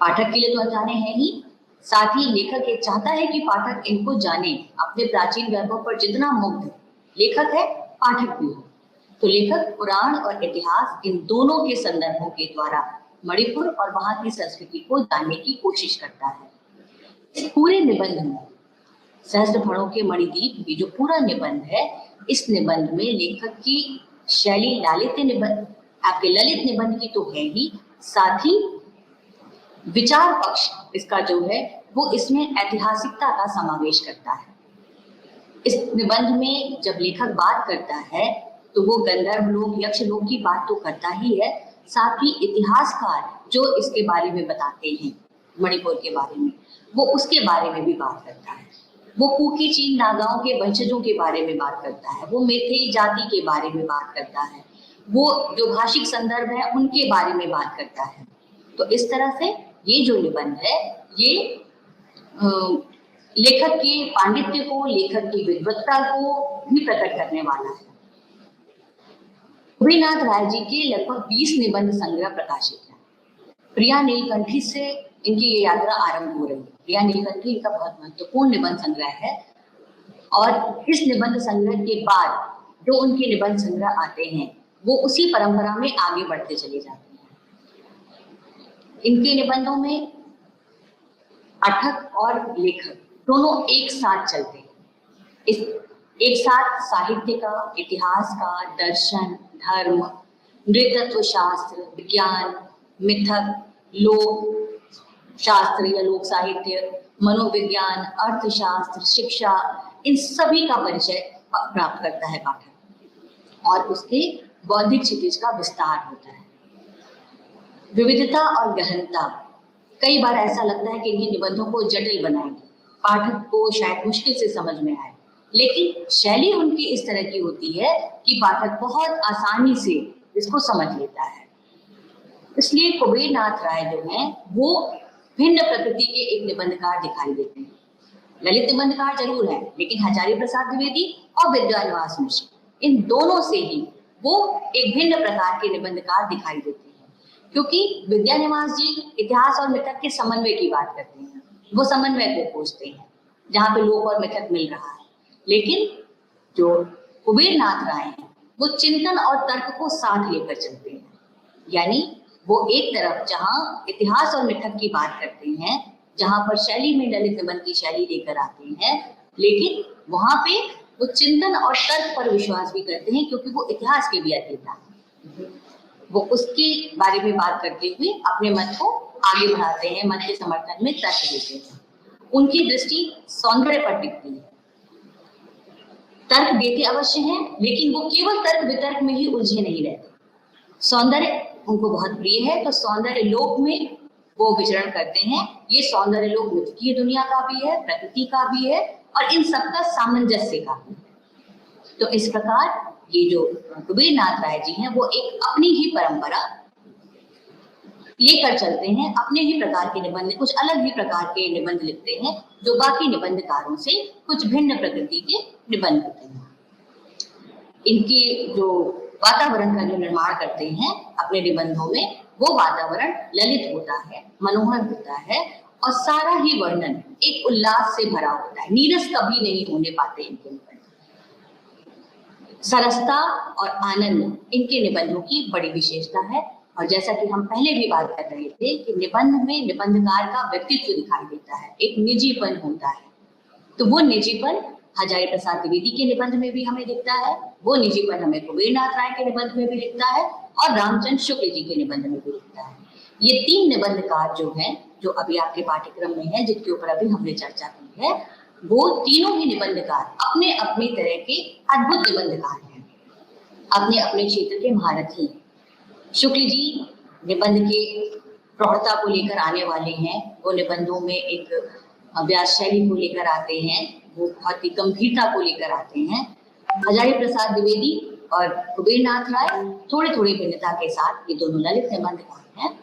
पाठक के लिए तो अनजाने हैं ही, साथ ही लेखक ये चाहता है कि पाठक इनको जाने। अपने प्राचीन वैभव पर जितना मुग्ध लेखक है, पाठक भी हो। तो लेखक पुराण और इतिहास इन दोनों के संदर्भों के द्वारा मणिपुर और वहां की संस्कृति को जानने की कोशिश करता है। इस पूरे निबंध में सहस्त्रफणों के मणिद्वीप, ये जो पूरा निबंध है, इस निबंध में लेखक की शैली लालित्य निबंध, आपके ललित निबंध की तो है ही, साथ ही विचार पक्ष इसका जो है वो इसमें ऐतिहासिकता का समावेश करता है। इस निबंध में जब लेखक बात करता है तो वो गंधर्व लोक, यक्ष लोक की बात तो करता ही है, साथ ही इतिहासकार जो इसके बारे में बताते हैं, मणिपुर के बारे में, वो उसके बारे में भी बात करता है। वो कुकी चीन नागाओं के वंशजों के बारे में बात करता है, वो मेथई जाति के बारे में बात करता है, वो जो भाषिक संदर्भ है उनके बारे में बात करता है। तो इस तरह से ये जो निबंध है ये लेखक के पांडित्य को, लेखक की विद्वत्ता को भी प्रकट करने वाला है। कुबेरनाथ राय जी के लगभग 20 निबंध संग्रह प्रकाशित हैं। प्रिया नीलकंठी से इनकी ये यात्रा आरंभ हो रही है। प्रिया नीलकंठी इनका बहुत महत्वपूर्ण निबंध संग्रह है और इस निबंध संग्रह के बाद जो उनके निबंध संग्रह आते हैं वो उसी परंपरा में आगे बढ़ते चले जाते हैं। इनके निबंधों में पाठक और लेखक दोनों एक साथ चलते हैं। इस एक साथ साहित्य का, इतिहास का, दर्शन, धर्म, नृतत्व शास्त्र, विज्ञान, मिथक, लोक शास्त्र या लोक साहित्य, मनोविज्ञान, अर्थशास्त्र, शिक्षा, इन सभी का परिचय प्राप्त करता है पाठक और उसके बौद्धिक क्षितिज का विस्तार होता है। विविधता और गहनता, कई बार ऐसा लगता है कि इन्हीं निबंधों को जटिल बनाएंगे, पाठक को शायद मुश्किल से समझ में आए, लेकिन शैली उनकी इस तरह की होती है कि पाठक बहुत आसानी से इसको समझ लेता है। इसलिए कुबेरनाथ राय जो हैं वो भिन्न प्रकृति के एक निबंधकार दिखाई देते हैं। ललित निबंधकार जरूर है, लेकिन हजारी प्रसाद द्विवेदी और विद्यानिवास मिश्र, इन दोनों से ही वो एक भिन्न प्रकार के निबंधकार दिखाई देते हैं। क्योंकि विद्यानिवास जी इतिहास और मिथक के समन्वय की बात करते हैं, वो समन्वय को खोजते हैं जहाँ पे लोक और मिथक मिल रहा है। लेकिन जो कुबेरनाथ राय हैं वो चिंतन और तर्क को साथ लेकर चलते हैं, यानी वो एक तरफ जहाँ इतिहास और मिथक की बात करते हैं, जहाँ पर शैली में ललित निबंध की शैली लेकर आते हैं, लेकिन वहां पे वो चिंतन और तर्क पर विश्वास भी करते हैं, क्योंकि वो इतिहास के भी अध्येता है। वो उसके बारे में बात करते हुए अपने मत को आगे बढ़ाते हैं, मत के समर्थन में तर्क देते हैं। उनकी दृष्टि सौंदर्य पर टिकती है। तर्क देते अवश्य हैं, लेकिन वो केवल तर्क वितर्क में ही उलझे नहीं रहते। सौंदर्य उनको बहुत प्रिय है, तो सौंदर्य लोक में वो विचरण करते हैं। ये सौंदर्य लोक मिथकीय दुनिया का भी है, प्रकृति का भी है और इन सबका सामंजस्य का भी है। तो इस प्रकार ये जो कुबेरनाथ राय जी हैं वो एक अपनी ही परंपरा लेकर चलते हैं, अपने ही प्रकार के निबंध, कुछ अलग ही प्रकार के निबंध लिखते हैं जो बाकी निबंधकारों से कुछ भिन्न प्रकृति के निबंध होते हैं। इनके जो वातावरण का जो निर्माण करते हैं अपने निबंधों में, वो वातावरण ललित होता है, मनोहर होता है और सारा ही वर्णन एक उल्लास से भरा होता है। नीरस कभी नहीं होने पाते इनके निबंध। सरसता और आनंद इनके निबंधों की बड़ी विशेषता है। और जैसा कि हम पहले भी बात कर रहे थे कि निबंध में निबंधकार का व्यक्तित्व दिखाई देता है, एक निजीपन होता है। तो वो निजीपन हजारी प्रसाद द्विवेदी के निबंध में भी हमें दिखता है, वो निजीपन हमें कुबेरनाथ राय के निबंध में भी दिखता है और रामचंद्र शुक्ल जी के निबंध में भी दिखता है। ये तीन निबंधकार जो हैं, जो अभी आपके पाठ्यक्रम में है, जिनके ऊपर अभी हमने चर्चा की है, वो तीनों ही निबंधकार अपने अपने तरह के अद्भुत निबंधकार हैं, अपने अपने क्षेत्र के महारथी। शुक्ल जी निबंध के प्रौढ़ता को लेकर आने वाले हैं, वो निबंधों में एक व्यास शैली को लेकर आते हैं, वो बहुत ही गंभीरता को लेकर आते हैं। हजारी प्रसाद द्विवेदी और कुबेरनाथ राय थोड़े थोड़े भिन्नता के साथ ये दोनों ललित निबंधकार हैं।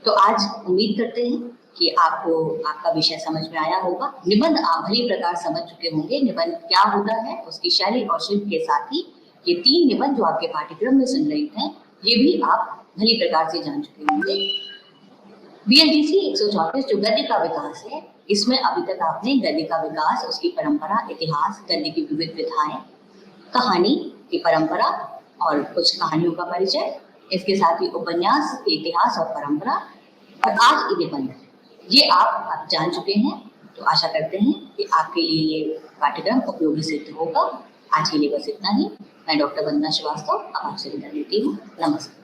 तो आज उम्मीद करते हैं कि आपको आपका विषय समझ में आया होगा। निबंध आप भली प्रकार समझ चुके होंगे, निबंध क्या होता है, उसकी शैली और शिल्प के साथ ही ये तीन निबंध जो आपके पाठ्यक्रम में संग्रहित हैं, ये भी आप भली प्रकार से जान चुके होंगे। BLDC 134 जो गद्य का विकास है, इसमें अभी तक आपने गद्य का विकास, उसकी परंपरा, इतिहास, गद्य की विविध विधाएं, कहानी की परंपरा और कुछ कहानियों का परिचय, इसके साथ ही उपन्यास के इतिहास और परंपरा और आज निबंध, ये आप जान चुके हैं। तो आशा करते हैं कि आपके लिए ये पाठ्यक्रम उपयोगी सिद्ध होगा। आज के लिए बस इतना ही। मैं डॉक्टर वंदना श्रीवास्तव अब आपसे विदा लेती हूँ। नमस्कार।